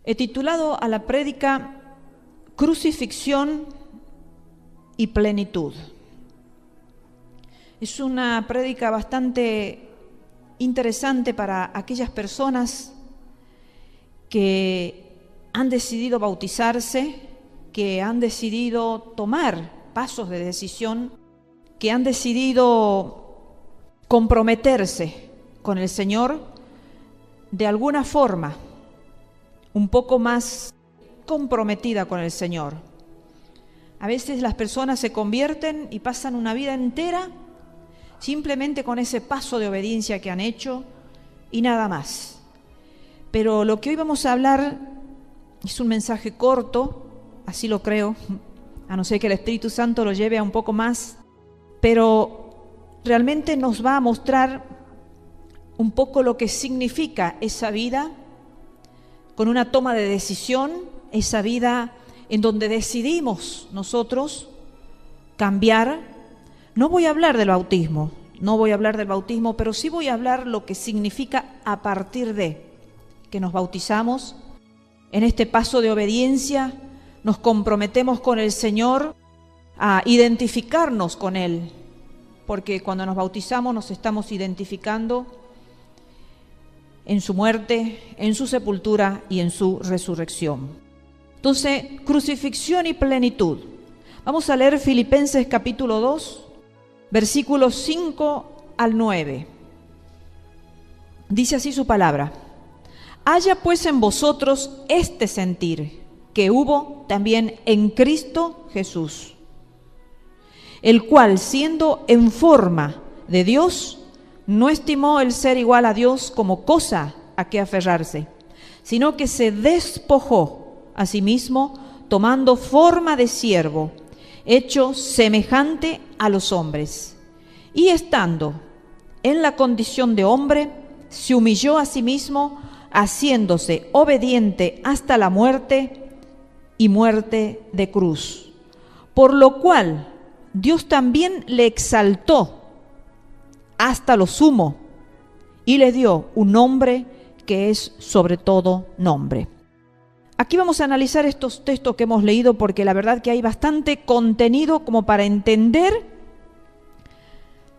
He titulado a la prédica Crucifixión y plenitud. Es una prédica bastante interesante para aquellas personas que han decidido bautizarse, que han decidido tomar pasos de decisión, que han decidido comprometerse con el Señor de alguna forma un poco más comprometida con el Señor. A veces las personas se convierten y pasan una vida entera simplemente con ese paso de obediencia que han hecho y nada más. Pero lo que hoy vamos a hablar es un mensaje corto, así lo creo, a no ser que el Espíritu Santo lo lleve a un poco más, pero realmente nos va a mostrar un poco lo que significa esa vida con una toma de decisión, esa vida en donde decidimos nosotros cambiar. No voy a hablar del bautismo, pero sí voy a hablar lo que significa a partir de que nos bautizamos. En este paso de obediencia nos comprometemos con el Señor a identificarnos con Él, porque cuando nos bautizamos nos estamos identificando en su muerte, en su sepultura y en su resurrección. Entonces, crucifixión y plenitud. Vamos a leer Filipenses capítulo 2, versículos 5 al 9. Dice así su palabra: haya pues en vosotros este sentir que hubo también en Cristo Jesús, el cual, siendo en forma de Dios, no estimó el ser igual a Dios como cosa a que aferrarse, sino que se despojó a sí mismo, tomando forma de siervo, hecho semejante a los hombres. Y estando en la condición de hombre, se humilló a sí mismo, haciéndose obediente hasta la muerte y muerte de cruz. Por lo cual Dios también le exaltó hasta lo sumo y le dio un nombre que es sobre todo nombre. Aquí vamos a analizar estos textos que hemos leído porque la verdad que hay bastante contenido como para entender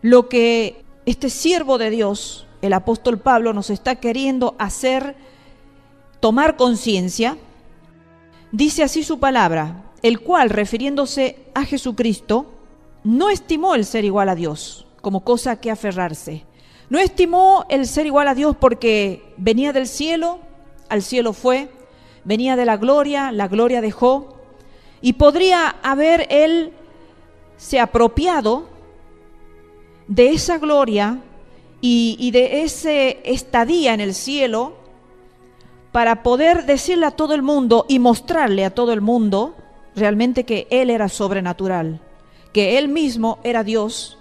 lo que este siervo de Dios, el apóstol Pablo, nos está queriendo hacer tomar conciencia. Dice así su palabra, el cual, refiriéndose a Jesucristo, no estimó el ser igual a Dios como cosa a que aferrarse. No estimó el ser igual a Dios porque venía del cielo, al cielo fue, venía de la gloria dejó, y podría haber él se apropiado de esa gloria y de ese estadía en el cielo para poder decirle a todo el mundo y mostrarle a todo el mundo realmente que él era sobrenatural, que él mismo era Dios,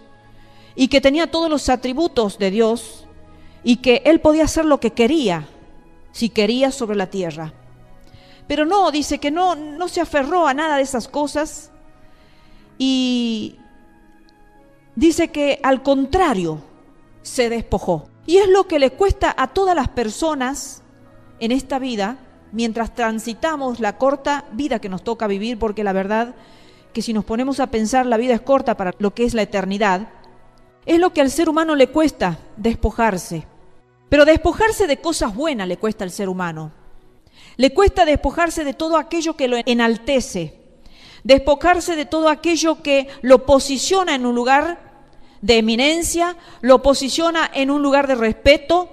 y que tenía todos los atributos de Dios, y que él podía hacer lo que quería, si quería, sobre la tierra. Pero no, dice que no se aferró a nada de esas cosas, y dice que al contrario, se despojó. Y es lo que le cuesta a todas las personas en esta vida, mientras transitamos la corta vida que nos toca vivir, porque la verdad que si nos ponemos a pensar, la vida es corta para lo que es la eternidad. Es lo que al ser humano le cuesta, despojarse. Pero despojarse de cosas buenas le cuesta al ser humano. Le cuesta despojarse de todo aquello que lo enaltece, despojarse de todo aquello que lo posiciona en un lugar de eminencia, lo posiciona en un lugar de respeto,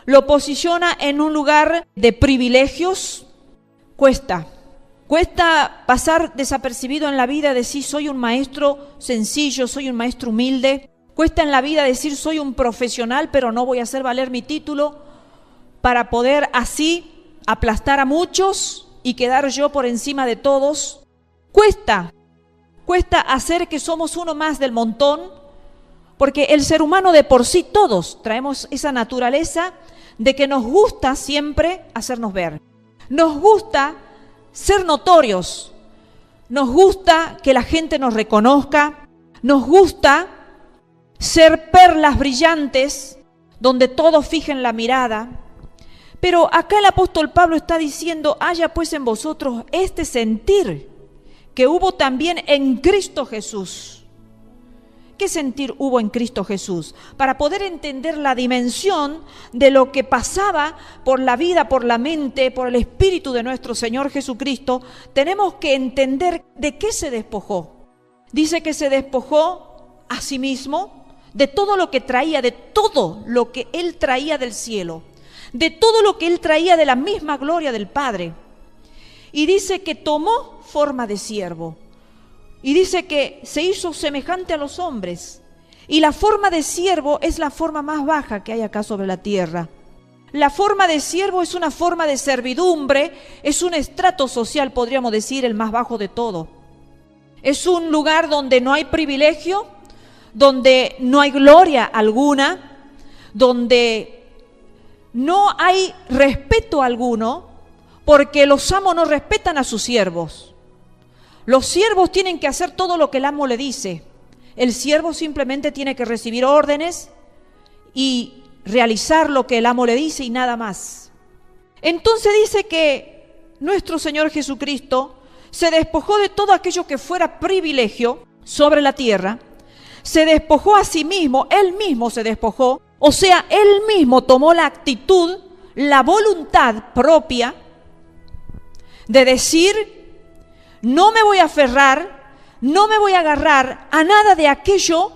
lo posiciona en un lugar de privilegios. Cuesta pasar desapercibido en la vida, decir soy un maestro sencillo, soy un maestro humilde. Cuesta en la vida decir soy un profesional, pero no voy a hacer valer mi título para poder así aplastar a muchos y quedar yo por encima de todos. Cuesta hacer que somos uno más del montón, porque el ser humano de por sí todos traemos esa naturaleza de que nos gusta siempre hacernos ver. Nos gusta ser notorios, nos gusta que la gente nos reconozca, nos gusta ser perlas brillantes donde todos fijen la mirada, Pero acá el apóstol Pablo está diciendo, haya pues en vosotros este sentir que hubo también en Cristo Jesús. ¿Qué sentir hubo en Cristo Jesús? Para poder entender la dimensión de lo que pasaba por la vida, por la mente, por el espíritu de nuestro Señor Jesucristo, tenemos que entender de qué se despojó. Dice que se despojó a sí mismo de todo lo que traía, de todo lo que Él traía del cielo, de todo lo que Él traía de la misma gloria del Padre. Y dice que tomó forma de siervo. Y dice que se hizo semejante a los hombres. Y la forma de siervo es la forma más baja que hay acá sobre la tierra. La forma de siervo es una forma de servidumbre, es un estrato social, podríamos decir, el más bajo de todo. Es un lugar donde no hay privilegio, donde no hay gloria alguna, donde no hay respeto alguno, porque los amos no respetan a sus siervos. Los siervos tienen que hacer todo lo que el amo le dice. El siervo simplemente tiene que recibir órdenes y realizar lo que el amo le dice y nada más. Entonces dice que nuestro Señor Jesucristo se despojó de todo aquello que fuera privilegio sobre la tierra, se despojó a sí mismo, Él mismo se despojó, o sea, Él mismo tomó la actitud, la voluntad propia de decir: no me voy a aferrar, no me voy a agarrar a nada de aquello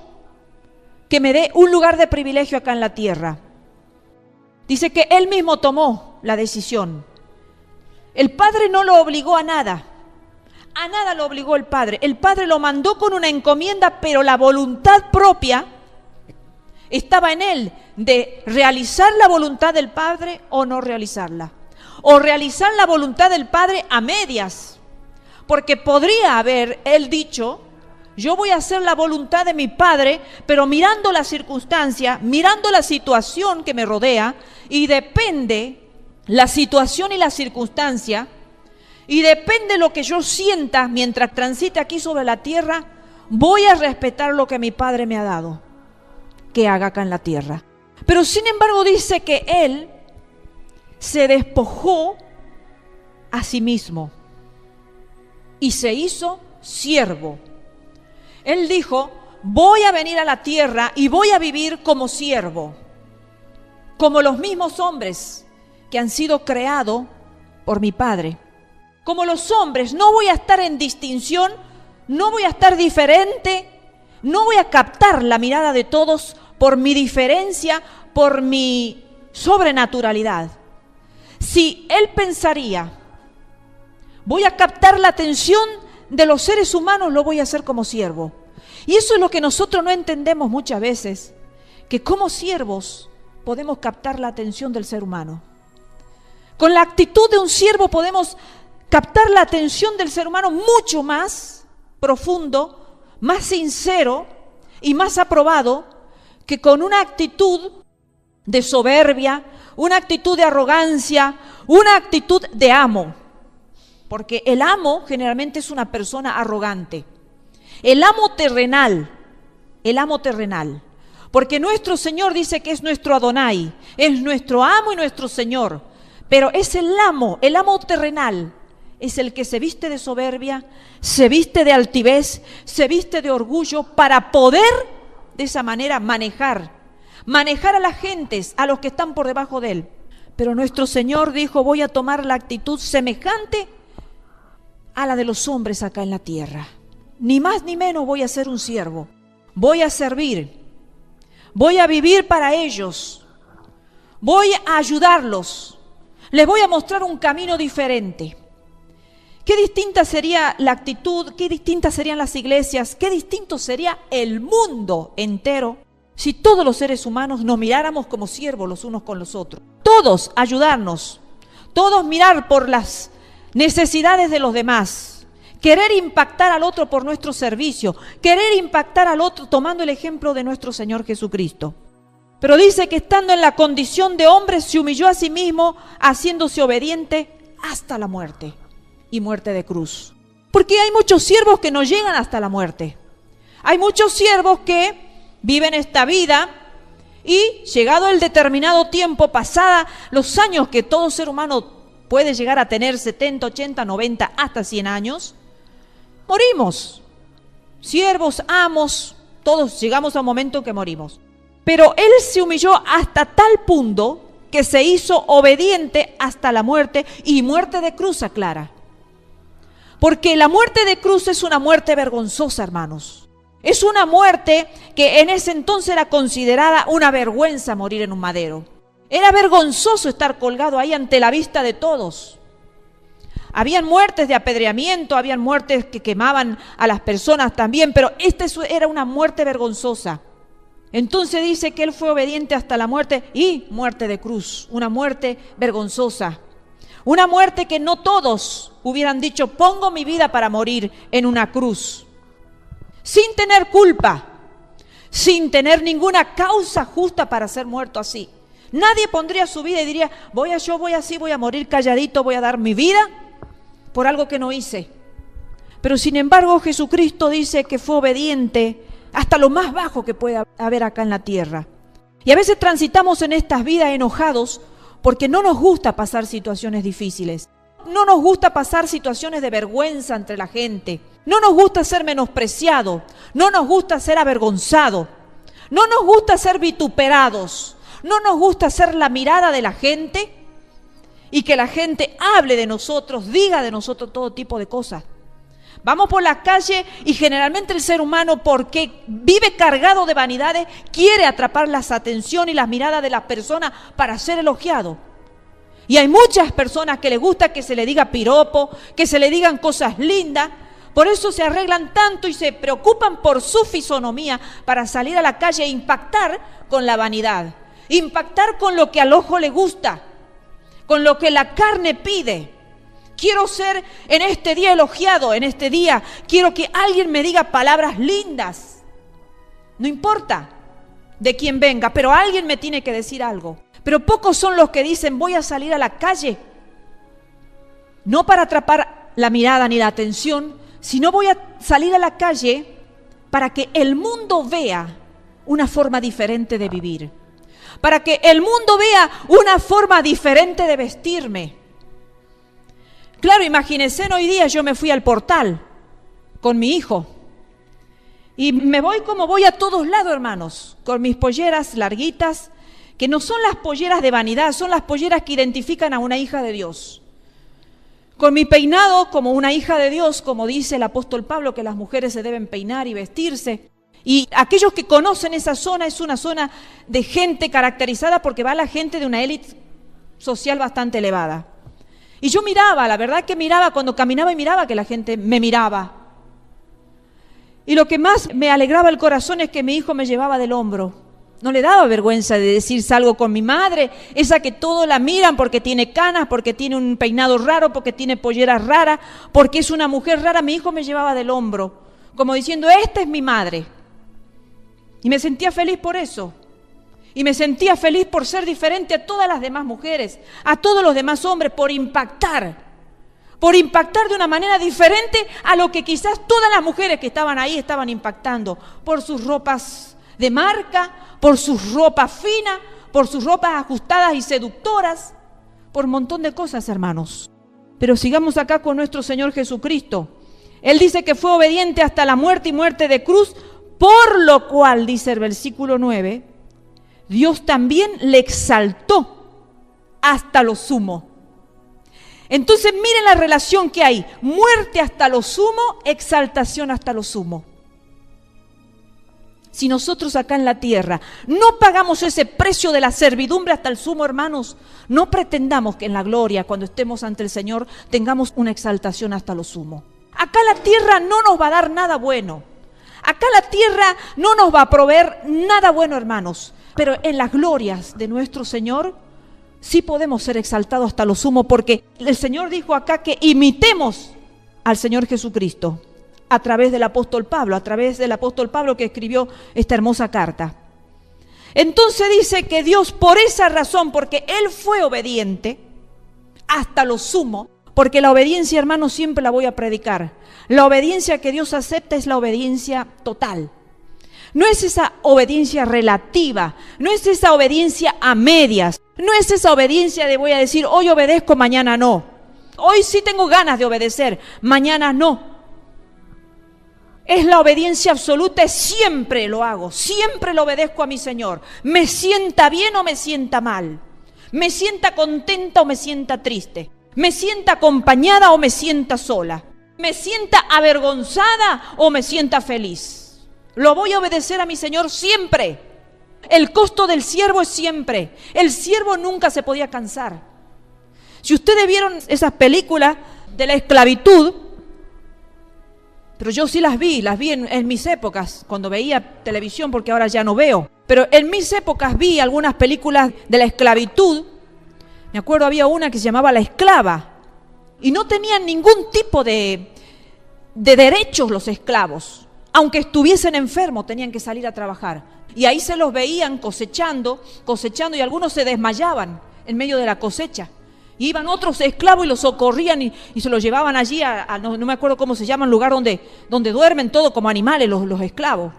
que me dé un lugar de privilegio acá en la tierra. Dice que Él mismo tomó la decisión. El Padre no lo obligó a nada lo obligó el Padre. El Padre lo mandó con una encomienda, pero la voluntad propia estaba en Él de realizar la voluntad del Padre o no realizarla. O realizar la voluntad del Padre a medias. Porque podría haber Él dicho: yo voy a hacer la voluntad de mi Padre, pero mirando la circunstancia, mirando la situación que me rodea, y depende la situación y la circunstancia, y depende lo que yo sienta mientras transite aquí sobre la tierra, voy a respetar lo que mi Padre me ha dado que haga acá en la tierra. Pero sin embargo dice que Él se despojó a sí mismo y se hizo siervo. Él dijo: voy a venir a la tierra y voy a vivir como siervo, como los mismos hombres que han sido creados por mi Padre. Como los hombres, no voy a estar en distinción, no voy a estar diferente, no voy a captar la mirada de todos por mi diferencia, por mi sobrenaturalidad. Si Él pensaría: voy a captar la atención de los seres humanos, lo voy a hacer como siervo. Y eso es lo que nosotros no entendemos muchas veces, que como siervos podemos captar la atención del ser humano. Con la actitud de un siervo podemos captar la atención del ser humano mucho más profundo, más sincero y más aprobado que con una actitud de soberbia, una actitud de arrogancia, una actitud de amo. Porque el amo generalmente es una persona arrogante. El amo terrenal. Porque nuestro Señor dice que es nuestro Adonai, es nuestro amo y nuestro Señor. Pero es el amo terrenal. Es el que se viste de soberbia, se viste de altivez, se viste de orgullo para poder de esa manera manejar a las gentes, a los que están por debajo de Él. Pero nuestro Señor dijo: voy a tomar la actitud semejante a la de los hombres acá en la tierra. Ni más ni menos voy a ser un siervo. Voy a servir. Voy a vivir para ellos. Voy a ayudarlos. Les voy a mostrar un camino diferente. Qué distinta sería la actitud, qué distintas serían las iglesias, qué distinto sería el mundo entero si todos los seres humanos nos miráramos como siervos los unos con los otros. Todos ayudarnos, todos mirar por las necesidades de los demás, querer impactar al otro por nuestro servicio, querer impactar al otro tomando el ejemplo de nuestro Señor Jesucristo. Pero dice que estando en la condición de hombre se humilló a sí mismo, haciéndose obediente hasta la muerte. Y muerte de cruz. Porque hay muchos siervos que no llegan hasta la muerte. Hay muchos siervos que viven esta vida Y llegado el determinado tiempo, pasada los años que todo ser humano puede llegar a tener, 70, 80, 90, hasta 100 años, morimos. Siervos, amos, todos llegamos a un momento en que morimos. Pero Él se humilló hasta tal punto que se hizo obediente hasta la muerte, y muerte de cruz, aclara. Porque la muerte de cruz es una muerte vergonzosa, hermanos. Es una muerte que en ese entonces era considerada una vergüenza morir en un madero. Era vergonzoso estar colgado ahí ante la vista de todos. Habían muertes de apedreamiento, habían muertes que quemaban a las personas también, pero esta era una muerte vergonzosa. Entonces dice que Él fue obediente hasta la muerte, y muerte de cruz, una muerte vergonzosa. Una muerte que no todos hubieran dicho, pongo mi vida para morir en una cruz. Sin tener culpa, sin tener ninguna causa justa para ser muerto así. Nadie pondría su vida y diría, voy a morir calladito, voy a dar mi vida por algo que no hice. Pero sin embargo Jesucristo dice que fue obediente hasta lo más bajo que puede haber acá en la tierra. Y a veces transitamos en estas vidas enojados porque no nos gusta pasar situaciones difíciles. No nos gusta pasar situaciones de vergüenza entre la gente. No nos gusta ser menospreciado. No nos gusta ser avergonzado. No nos gusta ser vituperados. No nos gusta ser la mirada de la gente y que la gente hable de nosotros, diga de nosotros todo tipo de cosas. Vamos por la calle y generalmente el ser humano, porque vive cargado de vanidades, quiere atrapar las atenciones y las miradas de las personas para ser elogiado. Y hay muchas personas que les gusta que se le diga piropo, que se le digan cosas lindas. Por eso se arreglan tanto y se preocupan por su fisonomía para salir a la calle e impactar con la vanidad. Impactar con lo que al ojo le gusta, con lo que la carne pide. Quiero ser en este día elogiado, en este día quiero que alguien me diga palabras lindas. No importa de quién venga, pero alguien me tiene que decir algo. Pero pocos son los que dicen, voy a salir a la calle, no para atrapar la mirada ni la atención, sino voy a salir a la calle para que el mundo vea una forma diferente de vivir, para que el mundo vea una forma diferente de vestirme. Claro, imagínense, hoy día yo me fui al Portal con mi hijo y me voy como voy a todos lados, hermanos, con mis polleras larguitas, que no son las polleras de vanidad, son las polleras que identifican a una hija de Dios. Con mi peinado como una hija de Dios, como dice el apóstol Pablo, que las mujeres se deben peinar y vestirse. Y aquellos que conocen esa zona, es una zona de gente caracterizada porque va la gente de una élite social bastante elevada. Y yo miraba, la verdad que miraba, cuando caminaba y miraba que la gente me miraba. Y lo que más me alegraba el corazón es que mi hijo me llevaba del hombro. No le daba vergüenza de decir salgo con mi madre, esa que todos la miran porque tiene canas, porque tiene un peinado raro, porque tiene polleras raras, porque es una mujer rara. Mi hijo me llevaba del hombro, como diciendo, esta es mi madre. Y me sentía feliz por eso. Y me sentía feliz por ser diferente a todas las demás mujeres, a todos los demás hombres, por impactar de una manera diferente a lo que quizás todas las mujeres que estaban ahí estaban impactando, por sus ropas de marca, por sus ropas finas, por sus ropas ajustadas y seductoras, por un montón de cosas, hermanos. Pero sigamos acá con nuestro Señor Jesucristo. Él dice que fue obediente hasta la muerte y muerte de cruz, por lo cual, dice el versículo 9, Dios también le exaltó hasta lo sumo. Entonces miren la relación que hay, muerte hasta lo sumo, exaltación hasta lo sumo. Si nosotros acá en la tierra no pagamos ese precio de la servidumbre hasta el sumo, hermanos, no pretendamos que en la gloria, cuando estemos ante el Señor, tengamos una exaltación hasta lo sumo. Acá la tierra no nos va a dar nada bueno. Acá la tierra no nos va a proveer nada bueno, hermanos. Pero en las glorias de nuestro Señor sí podemos ser exaltados hasta lo sumo, porque el Señor dijo acá que imitemos al Señor Jesucristo. A través del apóstol Pablo, que escribió esta hermosa carta. Entonces dice que Dios, por esa razón, porque Él fue obediente hasta lo sumo, porque la obediencia, hermanos, siempre la voy a predicar. La obediencia que Dios acepta es la obediencia total. No es esa obediencia relativa, no es esa obediencia a medias, no es esa obediencia de voy a decir hoy obedezco, mañana no. Hoy sí tengo ganas de obedecer, mañana no. Es la obediencia absoluta, siempre lo hago, siempre lo obedezco a mi Señor. Me sienta bien o me sienta mal, me sienta contenta o me sienta triste, me sienta acompañada o me sienta sola, me sienta avergonzada o me sienta feliz. Lo voy a obedecer a mi Señor siempre. El costo del siervo es siempre. El siervo nunca se podía cansar. Si ustedes vieron esas películas de la esclavitud, pero yo sí las vi en mis épocas, cuando veía televisión, porque ahora ya no veo. Pero en mis épocas vi algunas películas de la esclavitud. Me acuerdo había una que se llamaba La Esclava. Y no tenían ningún tipo de derechos los esclavos. Aunque estuviesen enfermos, tenían que salir a trabajar. Y ahí se los veían cosechando, y algunos se desmayaban en medio de la cosecha. Y iban otros esclavos y los socorrían y se los llevaban allí no me acuerdo cómo se llama el lugar donde duermen todos como animales los esclavos.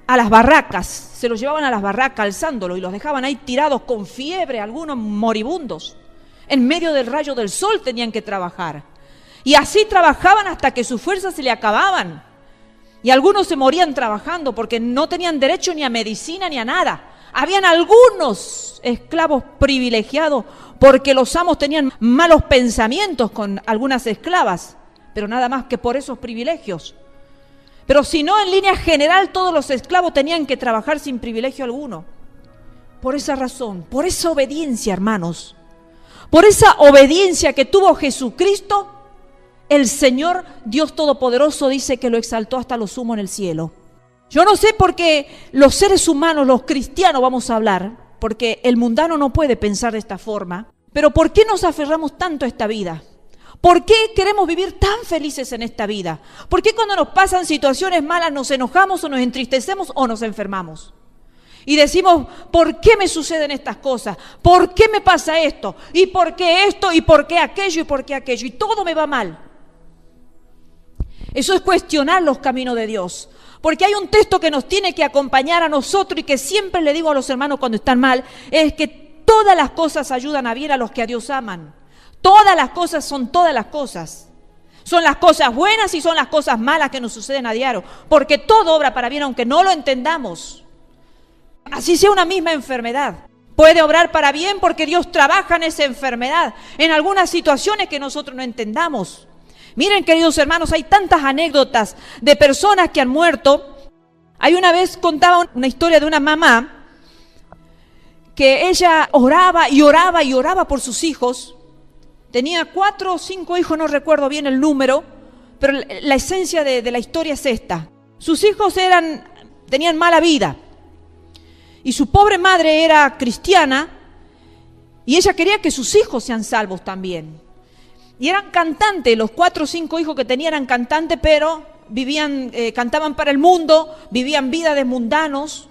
A las barracas, se los llevaban a las barracas alzándolo y los dejaban ahí tirados con fiebre, algunos moribundos. En medio del rayo del sol tenían que trabajar. Y así trabajaban hasta que sus fuerzas se le acababan. Y algunos se morían trabajando porque no tenían derecho ni a medicina ni a nada. Habían algunos esclavos privilegiados porque los amos tenían malos pensamientos con algunas esclavas, pero nada más que por esos privilegios. Pero si no, en línea general, todos los esclavos tenían que trabajar sin privilegio alguno. Por esa razón, por esa obediencia, hermanos, por esa obediencia que tuvo Jesucristo, el Señor Dios Todopoderoso dice que lo exaltó hasta lo sumo en el cielo. Yo no sé por qué los seres humanos, los cristianos vamos a hablar, porque el mundano no puede pensar de esta forma, pero ¿por qué nos aferramos tanto a esta vida? ¿Por qué queremos vivir tan felices en esta vida? ¿Por qué cuando nos pasan situaciones malas nos enojamos o nos entristecemos o nos enfermamos? Y decimos, ¿por qué me suceden estas cosas? ¿Por qué me pasa esto? ¿Y por qué esto? ¿Y por qué aquello? ¿Y por qué aquello? Y todo me va mal. Eso es cuestionar los caminos de Dios. Porque hay un texto que nos tiene que acompañar a nosotros y que siempre le digo a los hermanos cuando están mal, es que todas las cosas ayudan a bien a los que a Dios aman. Todas las cosas son todas las cosas. Son las cosas buenas y son las cosas malas que nos suceden a diario. Porque todo obra para bien aunque no lo entendamos. Así sea una misma enfermedad. Puede obrar para bien porque Dios trabaja en esa enfermedad, en algunas situaciones que nosotros no entendamos. Miren, queridos hermanos, hay tantas anécdotas de personas que han muerto. Hay una vez contaba una historia de una mamá que ella oraba y oraba y oraba por sus hijos. Tenía 4 o 5 hijos, no recuerdo bien el número, pero la esencia de la historia es esta. Sus hijos tenían mala vida y su pobre madre era cristiana y ella quería que sus hijos sean salvos también. Y eran cantantes, los 4 o 5 hijos que tenían eran cantantes, pero cantaban para el mundo, vivían vida de mundanos.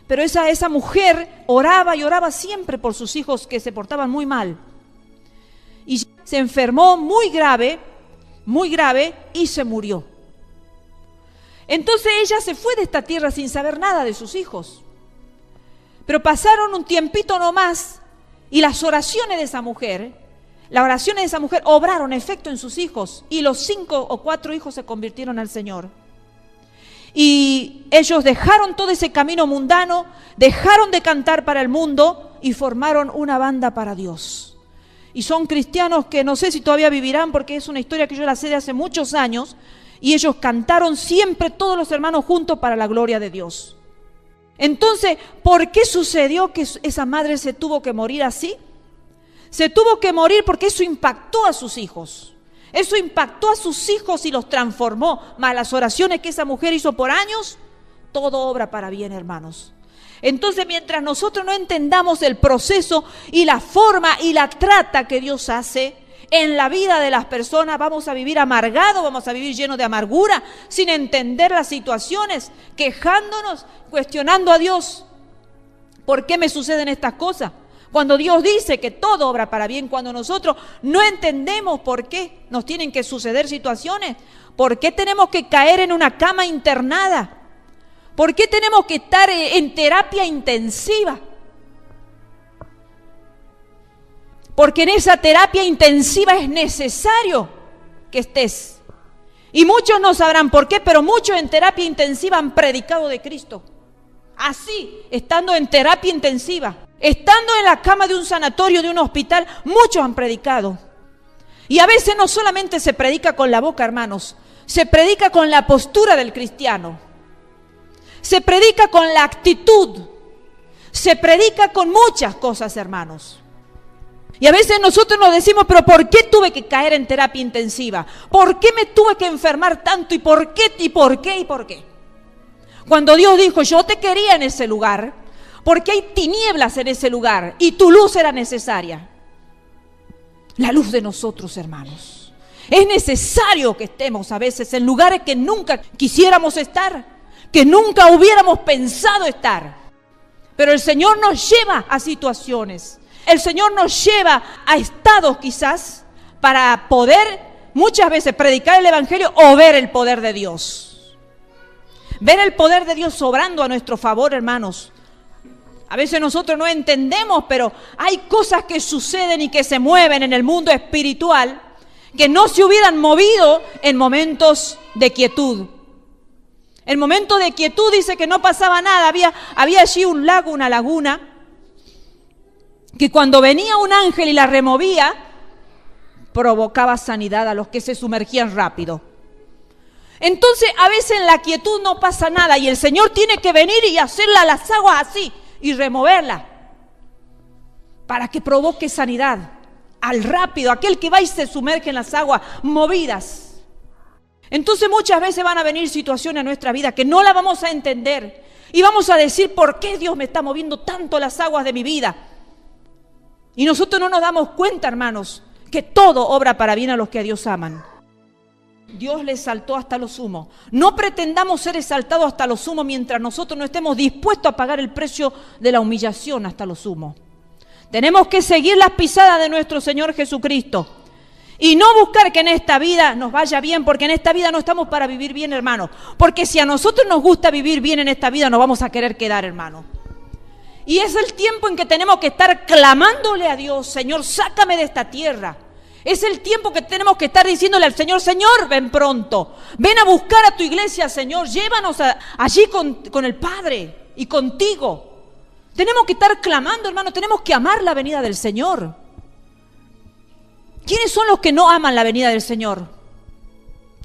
Pero esa mujer oraba y oraba siempre por sus hijos que se portaban muy mal. Y se enfermó muy grave y se murió. Entonces ella se fue de esta tierra sin saber nada de sus hijos. Pero pasaron un tiempito nomás y las oraciones de esa mujer obraron efecto en sus hijos y los 5 o 4 hijos se convirtieron al Señor. Y ellos dejaron todo ese camino mundano, dejaron de cantar para el mundo y formaron una banda para Dios. Y son cristianos que no sé si todavía vivirán porque es una historia que yo la sé de hace muchos años y ellos cantaron siempre todos los hermanos juntos para la gloria de Dios. Entonces, ¿por qué sucedió que esa madre se tuvo que morir así? Se tuvo que morir porque eso impactó a sus hijos. Eso impactó a sus hijos y los transformó. Más las oraciones que esa mujer hizo por años, todo obra para bien, hermanos. Entonces, mientras nosotros no entendamos el proceso y la forma y la trata que Dios hace en la vida de las personas, vamos a vivir amargados, vamos a vivir llenos de amargura, sin entender las situaciones, quejándonos, cuestionando a Dios. ¿Por qué me suceden estas cosas? Cuando Dios dice que todo obra para bien, cuando nosotros no entendemos por qué nos tienen que suceder situaciones, por qué tenemos que caer en una cama internada, ¿Por qué tenemos que estar en terapia intensiva? Porque en esa terapia intensiva es necesario que estés. Y muchos no sabrán por qué, pero muchos en terapia intensiva han predicado de Cristo. Así, estando en terapia intensiva, estando en la cama de un sanatorio, de un hospital, muchos han predicado. Y a veces no solamente se predica con la boca, hermanos, se predica con la postura del cristiano. Se predica con la actitud. Se predica con muchas cosas, hermanos. Y a veces nosotros nos decimos, pero ¿por qué tuve que caer en terapia intensiva? ¿Por qué me tuve que enfermar tanto? ¿Y por qué? ¿Y por qué? ¿Y por qué? Cuando Dios dijo, yo te quería en ese lugar, porque hay tinieblas en ese lugar y tu luz era necesaria. La luz de nosotros, hermanos. Es necesario que estemos a veces en lugares que nunca quisiéramos estar, que nunca hubiéramos pensado estar. Pero el Señor nos lleva a situaciones. El Señor nos lleva a estados quizás para poder muchas veces predicar el Evangelio o ver el poder de Dios. Ver el poder de Dios obrando a nuestro favor, hermanos. A veces nosotros no entendemos, pero hay cosas que suceden y que se mueven en el mundo espiritual que no se hubieran movido en momentos de quietud. En momentos de quietud dice que no pasaba nada. Había allí un lago, una laguna, que cuando venía un ángel y la removía, provocaba sanidad a los que se sumergían rápido. Entonces, a veces en la quietud no pasa nada y el Señor tiene que venir y hacerla a las aguas así y removerla para que provoque sanidad al rápido, aquel que va y se sumerge en las aguas movidas. Entonces, muchas veces van a venir situaciones en nuestra vida que no la vamos a entender y vamos a decir, ¿por qué Dios me está moviendo tanto las aguas de mi vida? Y nosotros no nos damos cuenta, hermanos, que todo obra para bien a los que a Dios aman. Dios le exaltó hasta lo sumo. No pretendamos ser exaltados hasta lo sumo mientras nosotros no estemos dispuestos a pagar el precio de la humillación hasta lo sumo. Tenemos que seguir las pisadas de nuestro Señor Jesucristo y no buscar que en esta vida nos vaya bien, porque en esta vida no estamos para vivir bien, hermano. Porque si a nosotros nos gusta vivir bien en esta vida, nos vamos a querer quedar, hermano. Y es el tiempo en que tenemos que estar clamándole a Dios, Señor, sácame de esta tierra. Es el tiempo que tenemos que estar diciéndole al Señor, Señor, ven pronto. Ven a buscar a tu iglesia, Señor. Llévanos allí con el Padre y contigo. Tenemos que estar clamando, hermano. Tenemos que amar la venida del Señor. ¿Quiénes son los que no aman la venida del Señor?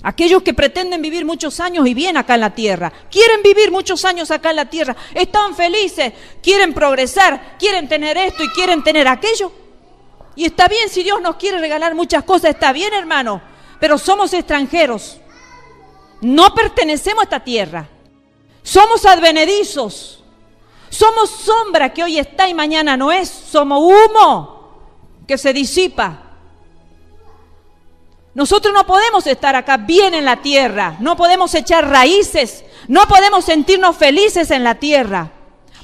Aquellos que pretenden vivir muchos años y bien acá en la tierra. Quieren vivir muchos años acá en la tierra. Están felices, quieren progresar, quieren tener esto y quieren tener aquello. Y está bien, si Dios nos quiere regalar muchas cosas, está bien, hermano. Pero somos extranjeros. No pertenecemos a esta tierra. Somos advenedizos. Somos sombra que hoy está y mañana no es. Somos humo que se disipa. Nosotros no podemos estar acá bien en la tierra, no podemos echar raíces, no podemos sentirnos felices en la tierra,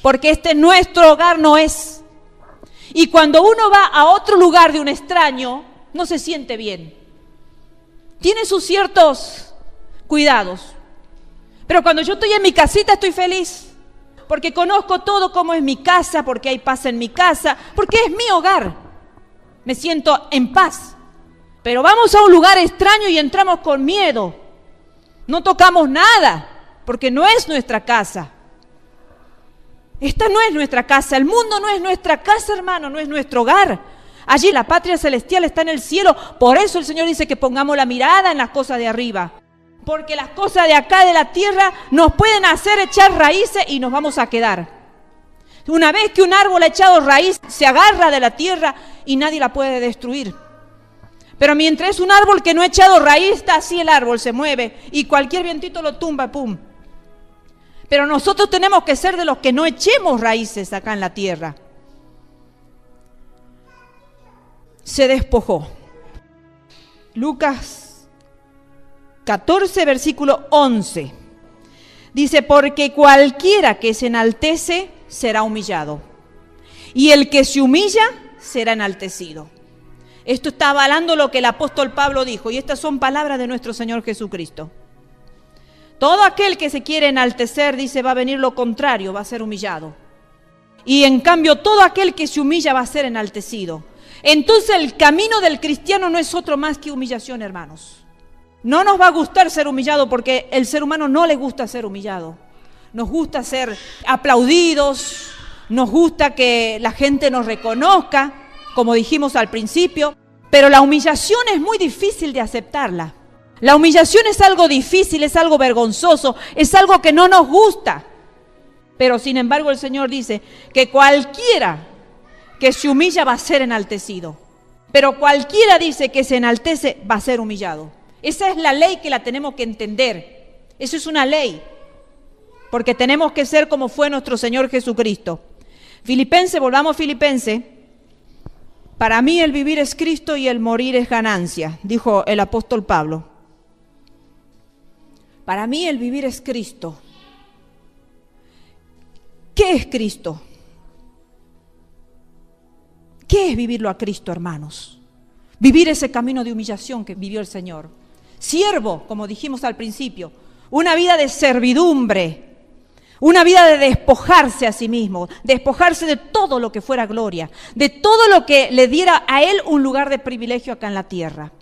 porque este nuestro hogar no es. Y cuando uno va a otro lugar de un extraño, no se siente bien. Tiene sus ciertos cuidados. Pero cuando yo estoy en mi casita estoy feliz, porque conozco todo cómo es mi casa, porque hay paz en mi casa, porque es mi hogar. Me siento en paz. Pero vamos a un lugar extraño y entramos con miedo. No tocamos nada, porque no es nuestra casa. Esta no es nuestra casa, el mundo no es nuestra casa, hermano, no es nuestro hogar. Allí la patria celestial está en el cielo, por eso el Señor dice que pongamos la mirada en las cosas de arriba. Porque las cosas de acá de la tierra nos pueden hacer echar raíces y nos vamos a quedar. Una vez que un árbol ha echado raíz, se agarra de la tierra y nadie la puede destruir. Pero mientras es un árbol que no ha echado raíz, está así el árbol, se mueve y cualquier vientito lo tumba, pum. Pero nosotros tenemos que ser de los que no echemos raíces acá en la tierra. Se despojó. Lucas 14, versículo 11. Dice, porque cualquiera que se enaltece será humillado, y el que se humilla será enaltecido. Esto está avalando lo que el apóstol Pablo dijo, y estas son palabras de nuestro Señor Jesucristo. Todo aquel que se quiere enaltecer, dice, va a venir lo contrario, va a ser humillado. Y en cambio, todo aquel que se humilla va a ser enaltecido. Entonces el camino del cristiano no es otro más que humillación, hermanos. No nos va a gustar ser humillado porque el ser humano no le gusta ser humillado. Nos gusta ser aplaudidos, nos gusta que la gente nos reconozca, como dijimos al principio, pero la humillación es muy difícil de aceptarla. La humillación es algo difícil, es algo vergonzoso, es algo que no nos gusta. Pero sin embargo el Señor dice que cualquiera que se humilla va a ser enaltecido. Pero cualquiera dice que se enaltece va a ser humillado. Esa es la ley que la tenemos que entender. Eso es una ley. Porque tenemos que ser como fue nuestro Señor Jesucristo. Filipenses, volvamos a Filipenses. Para mí el vivir es Cristo y el morir es ganancia, dijo el apóstol Pablo. Para mí el vivir es Cristo. ¿Qué es Cristo? ¿Qué es vivirlo a Cristo, hermanos? Vivir ese camino de humillación que vivió el Señor. Siervo, como dijimos al principio, una vida de servidumbre, una vida de despojarse a sí mismo, despojarse de todo lo que fuera gloria, de todo lo que le diera a él un lugar de privilegio acá en la tierra.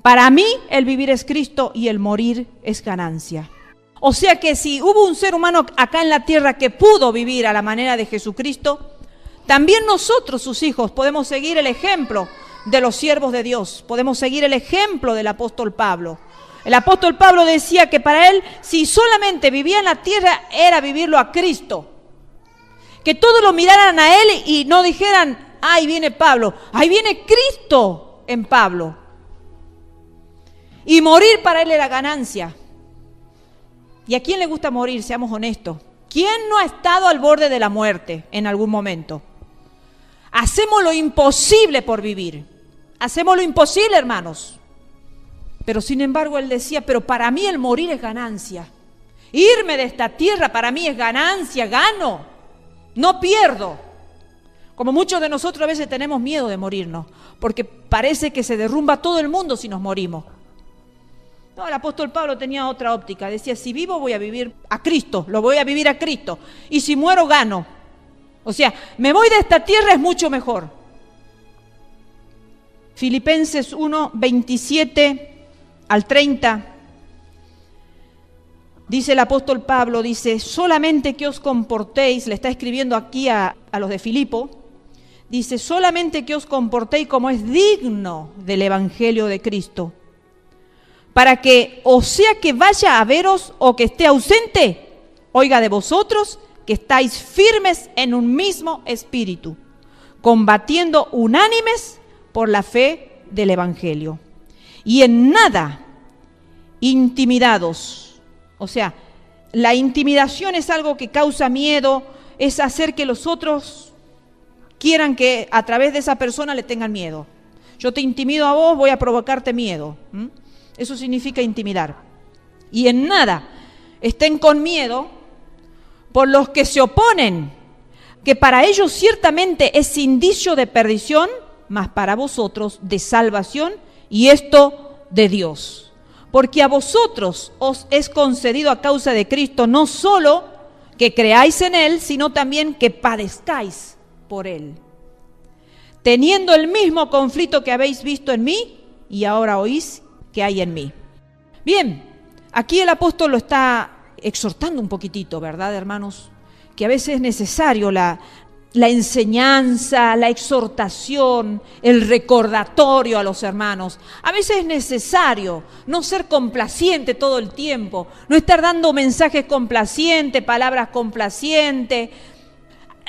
Para mí el vivir es Cristo y el morir es ganancia. O sea que si hubo un ser humano acá en la tierra que pudo vivir a la manera de Jesucristo, también nosotros, sus hijos, podemos seguir el ejemplo de los siervos de Dios, podemos seguir el ejemplo del apóstol Pablo. El apóstol Pablo decía que para él, si solamente vivía en la tierra, era vivirlo a Cristo. Que todos lo miraran a él y no dijeran, ahí viene Pablo, ahí viene Cristo en Pablo. Y morir para él era ganancia. ¿Y a quién le gusta morir? Seamos honestos. ¿Quién no ha estado al borde de la muerte en algún momento? Hacemos lo imposible por vivir. Hacemos lo imposible, hermanos. Pero sin embargo él decía, pero para mí el morir es ganancia. Irme de esta tierra para mí es ganancia, gano, no pierdo. Como muchos de nosotros a veces tenemos miedo de morirnos, porque parece que se derrumba todo el mundo si nos morimos. No, el apóstol Pablo tenía otra óptica, decía, si vivo voy a vivir a Cristo, lo voy a vivir a Cristo, y si muero gano. O sea, me voy de esta tierra es mucho mejor. Filipenses 1, 27 al 30, dice el apóstol Pablo, dice, solamente que os comportéis, le está escribiendo aquí a los de Filipo, dice, solamente que os comportéis como es digno del evangelio de Cristo, para que, o sea que vaya a veros o que esté ausente, oiga de vosotros que estáis firmes en un mismo espíritu, combatiendo unánimes por la fe del evangelio. Y en nada intimidados. O sea, la intimidación es algo que causa miedo, es hacer que los otros quieran que a través de esa persona le tengan miedo. Yo te intimido a vos, voy a provocarte miedo. Eso significa intimidar. Y en nada estén con miedo por los que se oponen, que para ellos ciertamente es indicio de perdición, mas para vosotros de salvación, y esto de Dios. Porque a vosotros os es concedido a causa de Cristo no solo que creáis en Él, sino también que padezcáis por Él, teniendo el mismo conflicto que habéis visto en mí y ahora oís que hay en mí. Bien, aquí el apóstol lo está exhortando un poquitito, ¿verdad, hermanos? Que a veces es necesario la enseñanza, la exhortación, el recordatorio a los hermanos. A veces es necesario no ser complaciente todo el tiempo, no estar dando mensajes complacientes, palabras complacientes.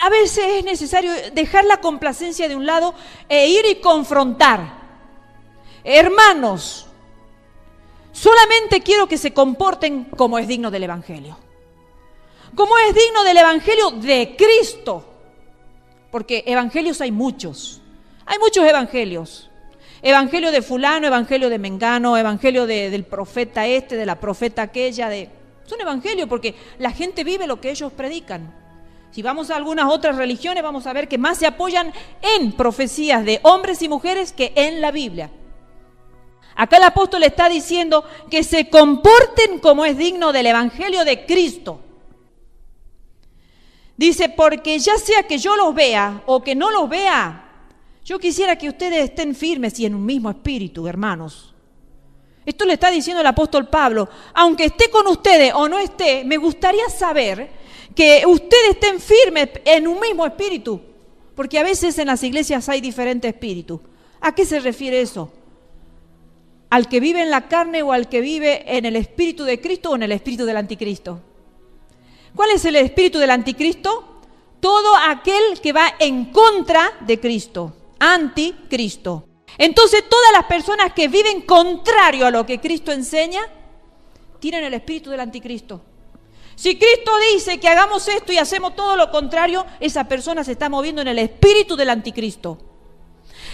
A veces es necesario dejar la complacencia de un lado e ir y confrontar. Hermanos, solamente quiero que se comporten como es digno del Evangelio. Como es digno del Evangelio de Cristo. Porque evangelios hay muchos evangelios. Evangelio de fulano, evangelio de mengano, evangelio del profeta este, de la profeta aquella. Son evangelios porque la gente vive lo que ellos predican. Si vamos a algunas otras religiones vamos a ver que más se apoyan en profecías de hombres y mujeres que en la Biblia. Acá el apóstol está diciendo que se comporten como es digno del evangelio de Cristo. Dice, porque ya sea que yo los vea o que no los vea, yo quisiera que ustedes estén firmes y en un mismo espíritu, hermanos. Esto le está diciendo el apóstol Pablo. Aunque esté con ustedes o no esté, me gustaría saber que ustedes estén firmes en un mismo espíritu. Porque a veces en las iglesias hay diferentes espíritus. ¿A qué se refiere eso? ¿Al que vive en la carne o al que vive en el espíritu de Cristo o en el espíritu del anticristo? ¿Cuál es el espíritu del anticristo? Todo aquel que va en contra de Cristo, anticristo. Entonces todas las personas que viven contrario a lo que Cristo enseña, tienen el espíritu del anticristo. Si Cristo dice que hagamos esto y hacemos todo lo contrario, esa persona se está moviendo en el espíritu del anticristo.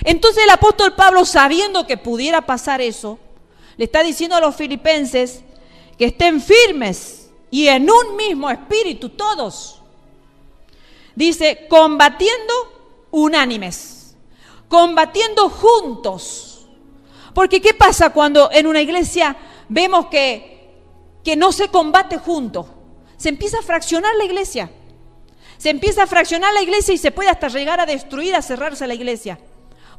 Entonces el apóstol Pablo, sabiendo que pudiera pasar eso, le está diciendo a los filipenses que estén firmes y en un mismo espíritu todos. Dice, combatiendo unánimes, combatiendo juntos. Porque ¿qué pasa cuando en una iglesia vemos que no se combate juntos? Se empieza a fraccionar la iglesia. Se empieza a fraccionar la iglesia y se puede hasta llegar a destruir, a cerrarse la iglesia.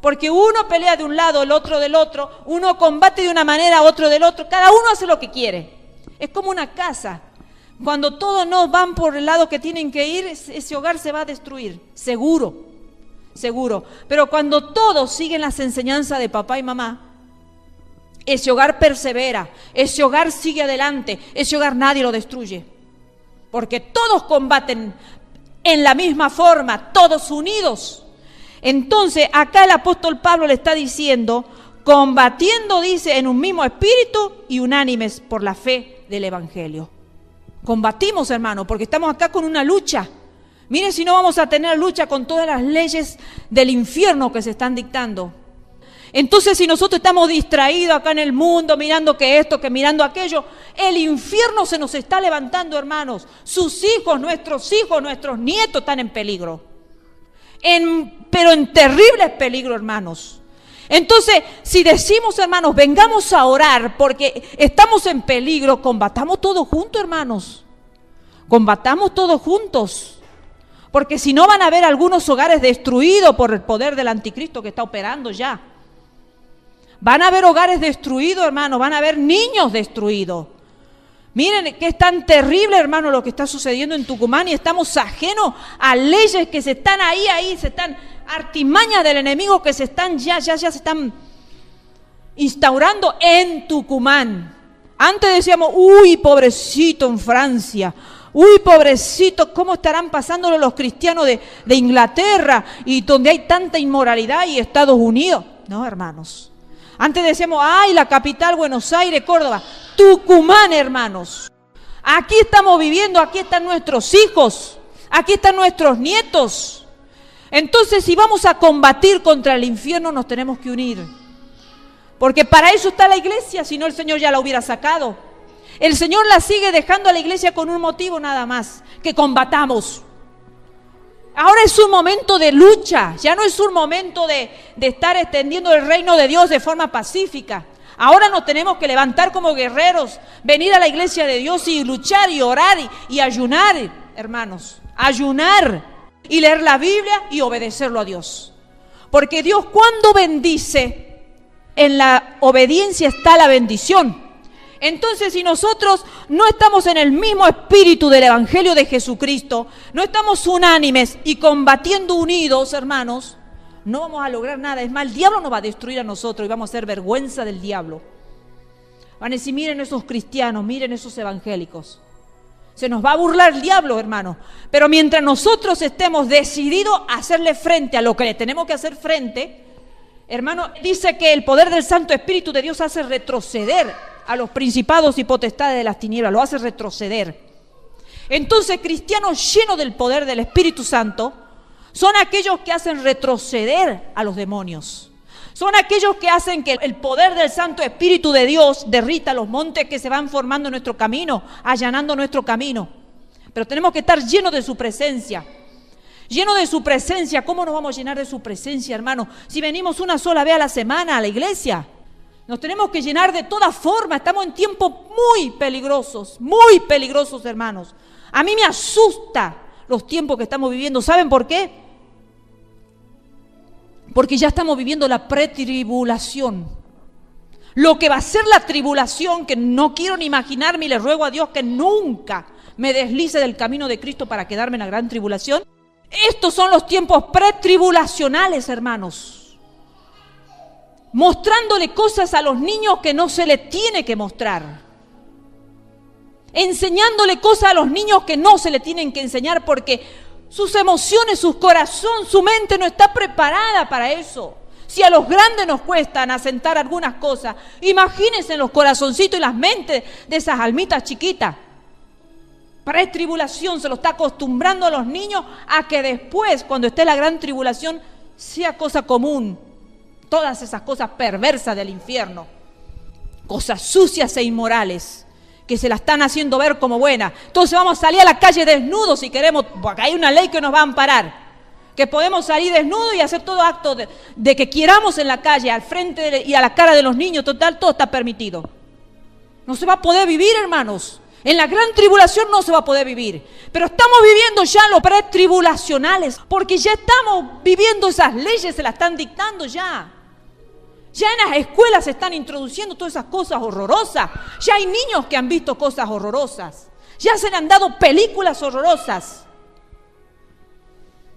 Porque uno pelea de un lado, el otro del otro, uno combate de una manera, otro del otro, cada uno hace lo que quiere. Es como una casa. Cuando todos no van por el lado que tienen que ir, ese hogar se va a destruir, seguro, seguro. Pero cuando todos siguen las enseñanzas de papá y mamá, ese hogar persevera, ese hogar sigue adelante, ese hogar nadie lo destruye. Porque todos combaten en la misma forma, todos unidos. Entonces, acá el apóstol Pablo le está diciendo, combatiendo, dice, en un mismo espíritu y unánimes por la fe del evangelio. Combatimos, hermano, porque estamos acá con una lucha. Miren si no vamos a tener lucha con todas las leyes del infierno que se están dictando. Entonces, si nosotros estamos distraídos acá en el mundo, mirando que esto, que mirando aquello, el infierno se nos está levantando, hermanos. Sus hijos, nuestros nietos están en peligro. Pero en terribles peligro, hermanos. Entonces, si decimos, hermanos, vengamos a orar porque estamos en peligro, combatamos todos juntos, hermanos. Combatamos todos juntos. Porque si no van a haber algunos hogares destruidos por el poder del anticristo que está operando ya. Van a haber hogares destruidos, hermanos, van a haber niños destruidos. Miren que es tan terrible, hermano, lo que está sucediendo en Tucumán y estamos ajenos a leyes que se están ahí, se están artimañas del enemigo que se están ya se están instaurando en Tucumán. Antes decíamos, uy, pobrecito en Francia, uy, pobrecito, ¿cómo estarán pasándolo los cristianos de Inglaterra y donde hay tanta inmoralidad y Estados Unidos? No, hermanos. Antes decíamos, ay, la capital, Buenos Aires, Córdoba, Tucumán, hermanos. Aquí estamos viviendo, aquí están nuestros hijos, aquí están nuestros nietos. Entonces, si vamos a combatir contra el infierno, nos tenemos que unir. Porque para eso está la iglesia, si no el Señor ya la hubiera sacado. El Señor la sigue dejando a la iglesia con un motivo nada más, que combatamos. Ahora es un momento de lucha, ya no es un momento de estar extendiendo el reino de Dios de forma pacífica. Ahora nos tenemos que levantar como guerreros, venir a la iglesia de Dios y luchar y orar y ayunar, hermanos. Ayunar y leer la Biblia y obedecerlo a Dios. Porque Dios cuando bendice, en la obediencia está la bendición. Entonces, si nosotros no estamos en el mismo espíritu del Evangelio de Jesucristo, no estamos unánimes y combatiendo unidos, hermanos, no vamos a lograr nada. Es más, el diablo nos va a destruir a nosotros y vamos a ser vergüenza del diablo. Van a decir, miren esos cristianos, miren esos evangélicos. Se nos va a burlar el diablo, hermano. Pero mientras nosotros estemos decididos a hacerle frente a lo que le tenemos que hacer frente, hermano, dice que el poder del Santo Espíritu de Dios hace retroceder a los principados y potestades de las tinieblas, lo hace retroceder. Entonces, cristianos llenos del poder del Espíritu Santo son aquellos que hacen retroceder a los demonios. Son aquellos que hacen que el poder del Santo Espíritu de Dios derrita los montes que se van formando en nuestro camino, allanando nuestro camino. Pero tenemos que estar llenos de su presencia. Llenos de su presencia. ¿Cómo nos vamos a llenar de su presencia, hermano? Si venimos una sola vez a la semana a la iglesia. Nos tenemos que llenar de toda forma. Estamos en tiempos muy peligrosos, hermanos. A mí me asusta los tiempos que estamos viviendo. ¿Saben por qué? Porque ya estamos viviendo la pretribulación. Lo que va a ser la tribulación, que no quiero ni imaginarme, y le ruego a Dios que nunca me deslice del camino de Cristo para quedarme en la gran tribulación. Estos son los tiempos pretribulacionales, hermanos. Mostrándole cosas a los niños que no se les tiene que mostrar. Enseñándole cosas a los niños que no se les tienen que enseñar porque sus emociones, su corazón, su mente no está preparada para eso. Si a los grandes nos cuestan asentar algunas cosas, imagínense los corazoncitos y las mentes de esas almitas chiquitas. Pretribulación se lo está acostumbrando a los niños a que después, cuando esté la gran tribulación, sea cosa común. Todas esas cosas perversas del infierno, cosas sucias e inmorales, que se la están haciendo ver como buenas. Entonces vamos a salir a la calle desnudos si queremos, porque hay una ley que nos va a amparar, que podemos salir desnudos y hacer todo acto de que queramos en la calle, al frente y a la cara de los niños, total, todo está permitido. No se va a poder vivir, hermanos. En la gran tribulación no se va a poder vivir. Pero estamos viviendo ya los pretribulacionales, porque ya estamos viviendo esas leyes, se las están dictando ya. Ya en las escuelas se están introduciendo todas esas cosas horrorosas. Ya hay niños que han visto cosas horrorosas. Ya se le han dado películas horrorosas.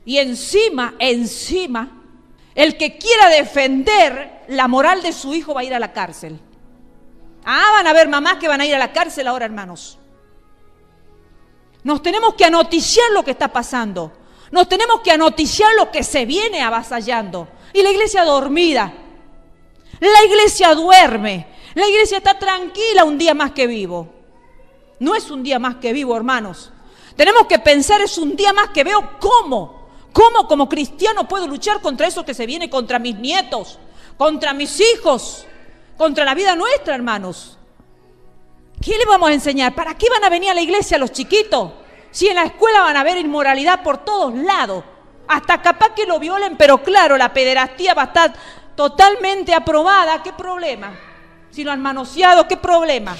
Y encima, el que quiera defender la moral de su hijo va a ir a la cárcel. Van a haber mamás que van a ir a la cárcel ahora, hermanos. Nos tenemos que anoticiar lo que está pasando. Nos tenemos que anoticiar lo que se viene avasallando. Y la iglesia dormida. La iglesia duerme. La iglesia está tranquila un día más que vivo. No es un día más que vivo, hermanos. Tenemos que pensar, es un día más que veo. ¿Cómo como cristiano puedo luchar contra eso que se viene, contra mis nietos, contra mis hijos, contra la vida nuestra, hermanos? ¿Qué les vamos a enseñar? ¿Para qué van a venir a la iglesia los chiquitos? Si en la escuela van a ver inmoralidad por todos lados. Hasta capaz que lo violen, pero claro, la pederastía va a estar totalmente aprobada. ¿Qué problema? Si lo han manoseado, ¿qué problema?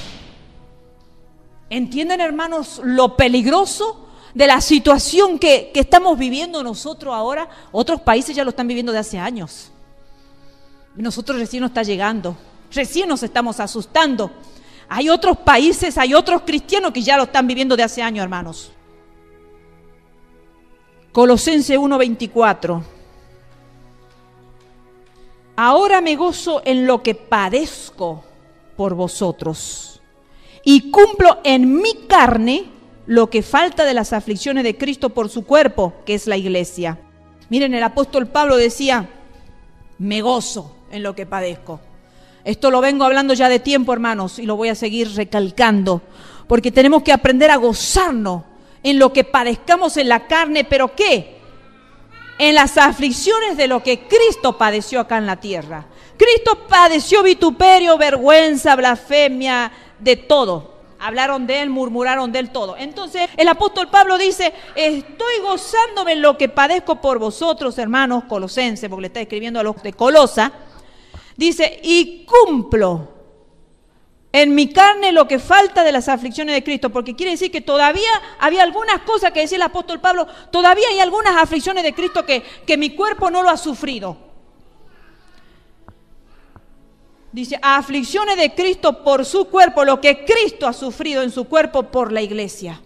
¿Entienden, hermanos, lo peligroso de la situación que estamos viviendo nosotros ahora? Otros países ya lo están viviendo de hace años. Nosotros recién nos está llegando. Recién nos estamos asustando. Hay otros países, hay otros cristianos que ya lo están viviendo de hace años, hermanos. Colosenses 1:24. Ahora me gozo en lo que padezco por vosotros y cumplo en mi carne lo que falta de las aflicciones de Cristo por su cuerpo, que es la iglesia. Miren, el apóstol Pablo decía, me gozo en lo que padezco. Esto lo vengo hablando ya de tiempo, hermanos, y lo voy a seguir recalcando, porque tenemos que aprender a gozarnos en lo que padezcamos en la carne, ¿pero qué? En las aflicciones de lo que Cristo padeció acá en la tierra. Cristo padeció vituperio, vergüenza, blasfemia, de todo. Hablaron de Él, murmuraron de Él, todo. Entonces el apóstol Pablo dice, estoy gozándome en lo que padezco por vosotros, hermanos colosenses, porque le está escribiendo a los de Colosa. Dice, y cumplo en mi carne lo que falta de las aflicciones de Cristo, porque quiere decir que todavía había algunas cosas que decía el apóstol Pablo, todavía hay algunas aflicciones de Cristo que mi cuerpo no lo ha sufrido. Dice, aflicciones de Cristo por su cuerpo, lo que Cristo ha sufrido en su cuerpo por la iglesia.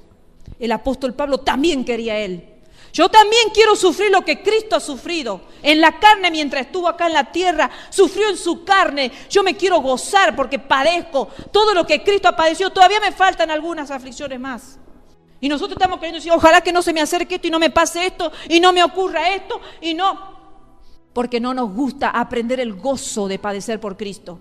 El apóstol Pablo también quería él. Yo también quiero sufrir lo que Cristo ha sufrido en la carne mientras estuvo acá en la tierra, sufrió en su carne. Yo me quiero gozar porque padezco todo lo que Cristo ha padecido. Todavía me faltan algunas aflicciones más. Y nosotros estamos queriendo decir, ojalá que no se me acerque esto y no me pase esto y no me ocurra esto y no. Porque no nos gusta aprender el gozo de padecer por Cristo.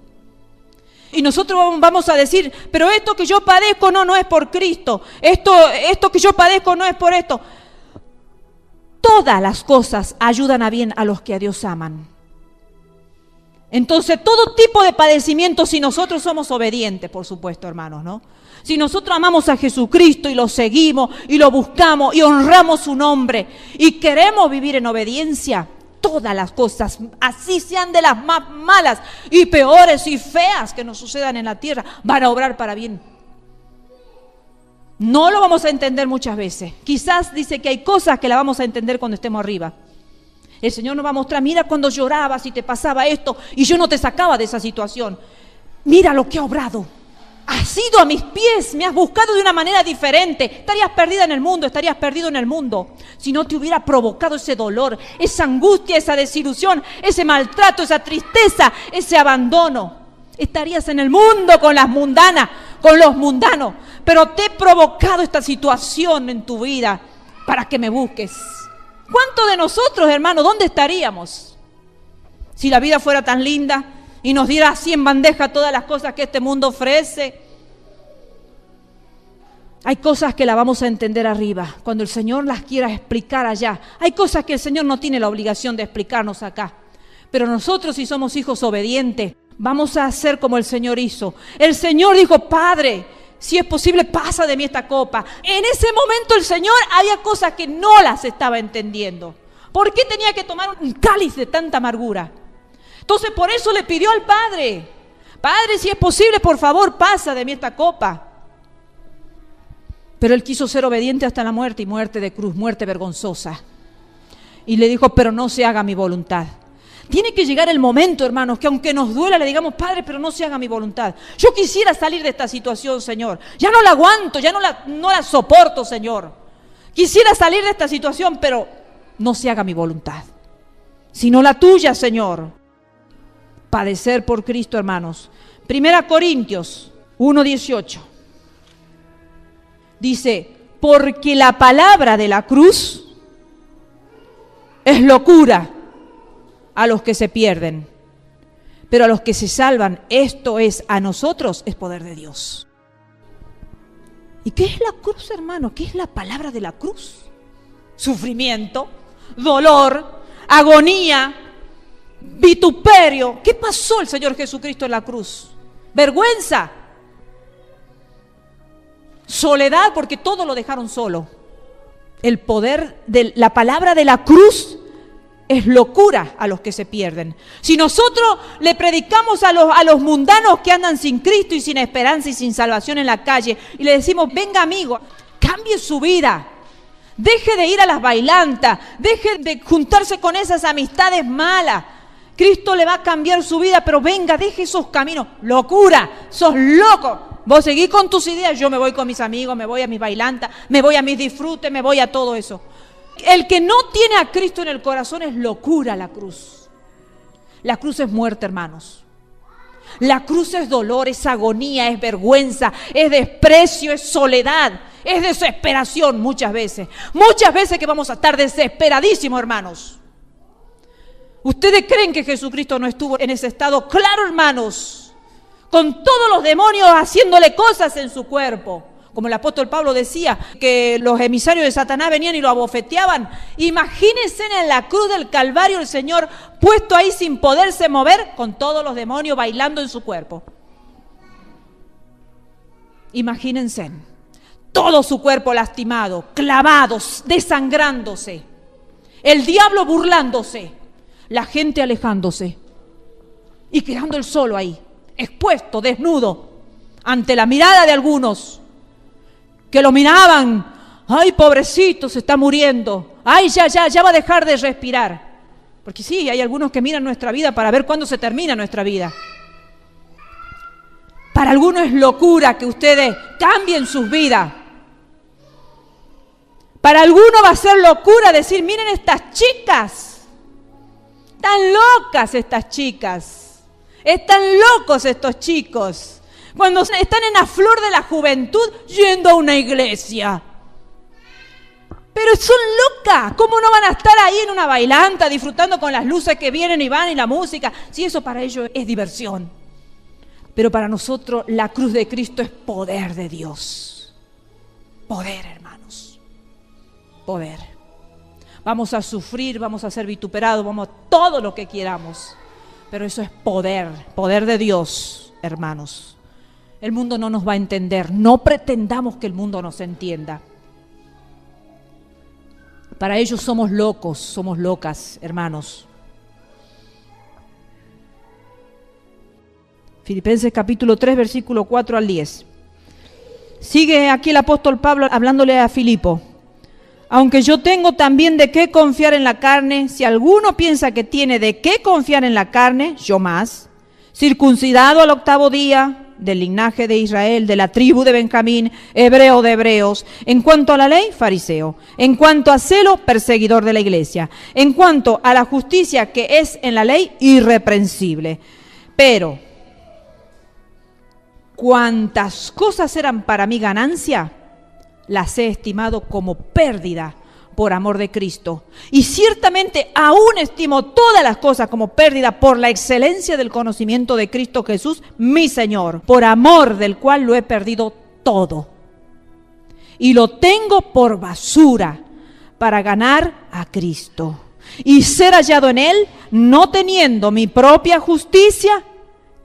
Y nosotros vamos a decir, pero esto que yo padezco no es por Cristo. Esto que yo padezco no es por esto. Todas las cosas ayudan a bien a los que a Dios aman. Entonces, todo tipo de padecimiento, si nosotros somos obedientes, por supuesto, hermanos, ¿no? Si nosotros amamos a Jesucristo y lo seguimos y lo buscamos y honramos su nombre y queremos vivir en obediencia, todas las cosas, así sean de las más malas y peores y feas que nos sucedan en la tierra, van a obrar para bien. No lo vamos a entender muchas veces. Quizás dice que hay cosas que la vamos a entender cuando estemos arriba. El Señor nos va a mostrar, mira cuando llorabas y te pasaba esto y yo no te sacaba de esa situación. Mira lo que ha obrado. Has ido a mis pies, me has buscado de una manera diferente. Estarías perdida en el mundo, estarías perdido en el mundo si no te hubiera provocado ese dolor, esa angustia, esa desilusión, ese maltrato, esa tristeza, ese abandono. Estarías en el mundo con las mundanas, con los mundanos, pero te he provocado esta situación en tu vida para que me busques. ¿Cuántos de nosotros, hermanos, dónde estaríamos si la vida fuera tan linda y nos diera así en bandeja todas las cosas que este mundo ofrece? Hay cosas que las vamos a entender arriba, cuando el Señor las quiera explicar allá. Hay cosas que el Señor no tiene la obligación de explicarnos acá. Pero nosotros, si somos hijos obedientes, vamos a hacer como el Señor hizo. El Señor dijo, Padre, si es posible, pasa de mí esta copa. En ese momento el Señor había cosas que no las estaba entendiendo. ¿Por qué tenía que tomar un cáliz de tanta amargura? Entonces por eso le pidió al Padre, Padre, si es posible, por favor, pasa de mí esta copa. Pero Él quiso ser obediente hasta la muerte, y muerte de cruz, muerte vergonzosa. Y le dijo, pero no se haga mi voluntad. Tiene que llegar el momento, hermanos, que aunque nos duela, le digamos, Padre, pero no se haga mi voluntad. Yo quisiera salir de esta situación, Señor. Ya no la aguanto, ya no la soporto, Señor. Quisiera salir de esta situación, pero no se haga mi voluntad, sino la tuya, Señor. Padecer por Cristo, hermanos. 1 Corintios 1:18. Dice, porque la palabra de la cruz es locura a los que se pierden, pero a los que se salvan, esto es, a nosotros, es poder de Dios. ¿Y qué es la cruz, hermano? ¿Qué es la palabra de la cruz? Sufrimiento, dolor, agonía, vituperio. ¿Qué pasó el Señor Jesucristo en la cruz? Vergüenza, soledad, porque todo lo dejaron solo. El poder de la palabra de la cruz es locura a los que se pierden. Si nosotros le predicamos a los mundanos que andan sin Cristo y sin esperanza y sin salvación en la calle, y le decimos, venga amigo, cambie su vida, deje de ir a las bailantas, deje de juntarse con esas amistades malas, Cristo le va a cambiar su vida, pero venga, deje esos caminos. Locura, sos loco. Vos seguís con tus ideas, yo me voy con mis amigos, me voy a mis bailantas, me voy a mis disfrutes, me voy a todo eso. El que no tiene a Cristo en el corazón es locura la cruz. La cruz es muerte, hermanos. La cruz es dolor, es agonía, es vergüenza, es desprecio, es soledad, es desesperación muchas veces. Muchas veces que vamos a estar desesperadísimos, hermanos. ¿Ustedes creen que Jesucristo no estuvo en ese estado? Claro, hermanos, con todos los demonios haciéndole cosas en su cuerpo. Como el apóstol Pablo decía, que los emisarios de Satanás venían y lo abofeteaban. Imagínense en la cruz del Calvario el Señor puesto ahí sin poderse mover, con todos los demonios bailando en su cuerpo. Imagínense, todo su cuerpo lastimado, clavado, desangrándose. El diablo burlándose, la gente alejándose y quedando él solo ahí, expuesto, desnudo, ante la mirada de algunos que lo miraban. Ay, pobrecito, se está muriendo. Ay, ya va a dejar de respirar. Porque sí, hay algunos que miran nuestra vida para ver cuándo se termina nuestra vida. Para algunos es locura que ustedes cambien sus vidas. Para algunos va a ser locura decir, miren estas chicas, están locas estas chicas, están locos estos chicos. Cuando están en la flor de la juventud yendo a una iglesia. Pero son locas. ¿Cómo no van a estar ahí en una bailanta disfrutando con las luces que vienen y van y la música? Si eso para ellos es diversión. Pero para nosotros la cruz de Cristo es poder de Dios. Poder, hermanos. Poder. Vamos a sufrir, vamos a ser vituperados, vamos a todo lo que queramos. Pero eso es poder. Poder de Dios, hermanos. El mundo no nos va a entender. No pretendamos que el mundo nos entienda. Para ellos somos locos, somos locas, hermanos. Filipenses capítulo 3, versículo 4 al 10. Sigue aquí el apóstol Pablo hablándole a Filipo. Aunque yo tengo también de qué confiar en la carne, si alguno piensa que tiene de qué confiar en la carne, yo más. Circuncidado al 8º día, del linaje de Israel, de la tribu de Benjamín, hebreo de hebreos. En cuanto a la ley, fariseo. En cuanto a celo, perseguidor de la iglesia. En cuanto a la justicia que es en la ley, irreprensible. Pero cuantas cosas eran para mí ganancia, las he estimado como pérdida por amor de Cristo. Y ciertamente aún estimo todas las cosas como pérdida por la excelencia del conocimiento de Cristo Jesús, mi Señor, por amor del cual lo he perdido todo. Y lo tengo por basura para ganar a Cristo y ser hallado en Él, no teniendo mi propia justicia,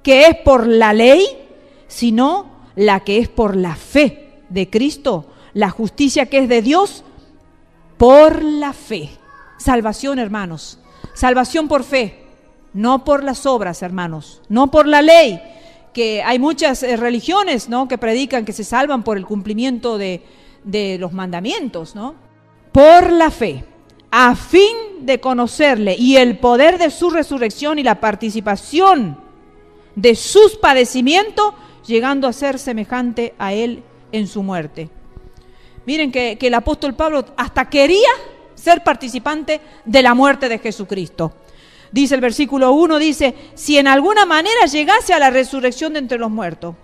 que es por la ley, sino la que es por la fe de Cristo, la justicia que es de Dios por la fe. Salvación, hermanos, salvación por fe, no por las obras, hermanos, no por la ley, que hay muchas religiones, ¿no?, que predican que se salvan por el cumplimiento de los mandamientos, ¿no? Por la fe, a fin de conocerle y el poder de su resurrección y la participación de sus padecimientos, llegando a ser semejante a él en su muerte. Miren que el apóstol Pablo hasta quería ser participante de la muerte de Jesucristo. Dice el versículo 1, dice, si en alguna manera llegase a la resurrección de entre los muertos.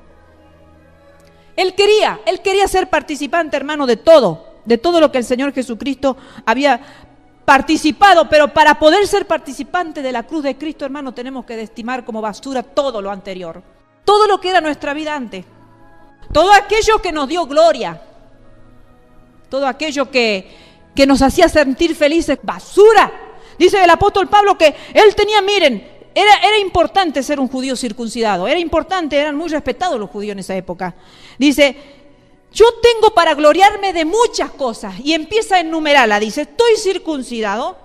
Él quería ser participante, hermano, de todo lo que el Señor Jesucristo había participado, pero para poder ser participante de la cruz de Cristo, hermano, tenemos que estimar como basura todo lo anterior, todo lo que era nuestra vida antes, todo aquello que nos dio gloria, todo aquello que nos hacía sentir felices, basura. Dice el apóstol Pablo que él tenía, miren, era importante ser un judío circuncidado, era importante, eran muy respetados los judíos en esa época. Dice, yo tengo para gloriarme de muchas cosas, y empieza a enumerarla, dice, estoy circuncidado,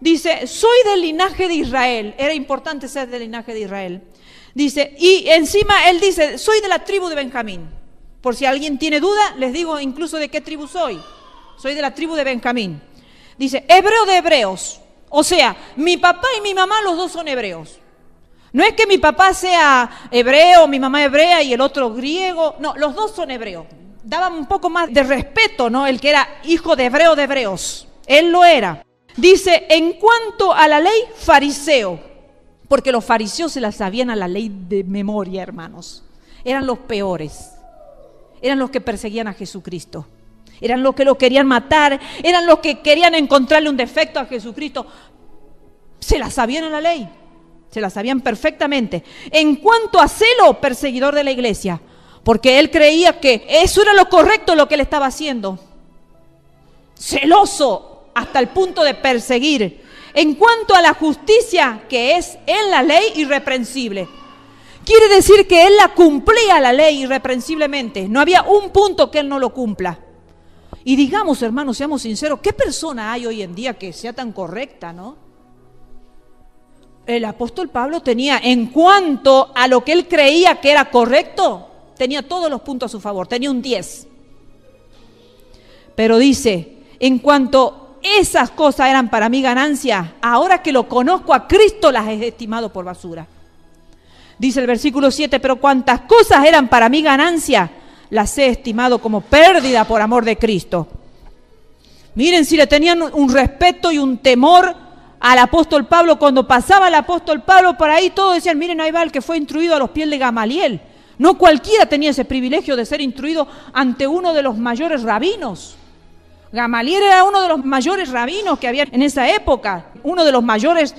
dice, soy del linaje de Israel, era importante ser del linaje de Israel. Dice, y encima él dice, soy de la tribu de Benjamín. Por si alguien tiene duda, les digo incluso de qué tribu soy. Soy de la tribu de Benjamín. Dice, hebreo de hebreos. O sea, mi papá y mi mamá, los dos son hebreos. No es que mi papá sea hebreo, mi mamá hebrea y el otro griego. No, los dos son hebreos. Daban un poco más de respeto, ¿no? El que era hijo de hebreo de hebreos. Él lo era. Dice, en cuanto a la ley, fariseo. Porque los fariseos se la sabían a la ley de memoria, hermanos. Eran los peores. Eran los que perseguían a Jesucristo. Eran los que lo querían matar. Eran los que querían encontrarle un defecto a Jesucristo. Se la sabían en la ley. Se la sabían perfectamente. En cuanto a celo, perseguidor de la iglesia. Porque él creía que eso era lo correcto lo que él estaba haciendo. Celoso hasta el punto de perseguir. En cuanto a la justicia que es en la ley, irreprensible. Quiere decir que él la cumplía la ley irreprensiblemente. No había un punto que él no lo cumpla. Y digamos, hermanos, seamos sinceros, ¿qué persona hay hoy en día que sea tan correcta, no? El apóstol Pablo tenía, en cuanto a lo que él creía que era correcto, tenía todos los puntos a su favor, tenía un 10. Pero dice, en cuanto esas cosas eran para mí ganancia, ahora que lo conozco a Cristo las he estimado por basura. Dice el versículo 7, pero cuantas cosas eran para mí ganancia, las he estimado como pérdida por amor de Cristo. Miren si le tenían un respeto y un temor al apóstol Pablo. Cuando pasaba el apóstol Pablo por ahí, todos decían, miren, ahí va el que fue instruido a los pies de Gamaliel. No cualquiera tenía ese privilegio de ser instruido ante uno de los mayores rabinos. Gamaliel era uno de los mayores rabinos que había en esa época, uno de los mayores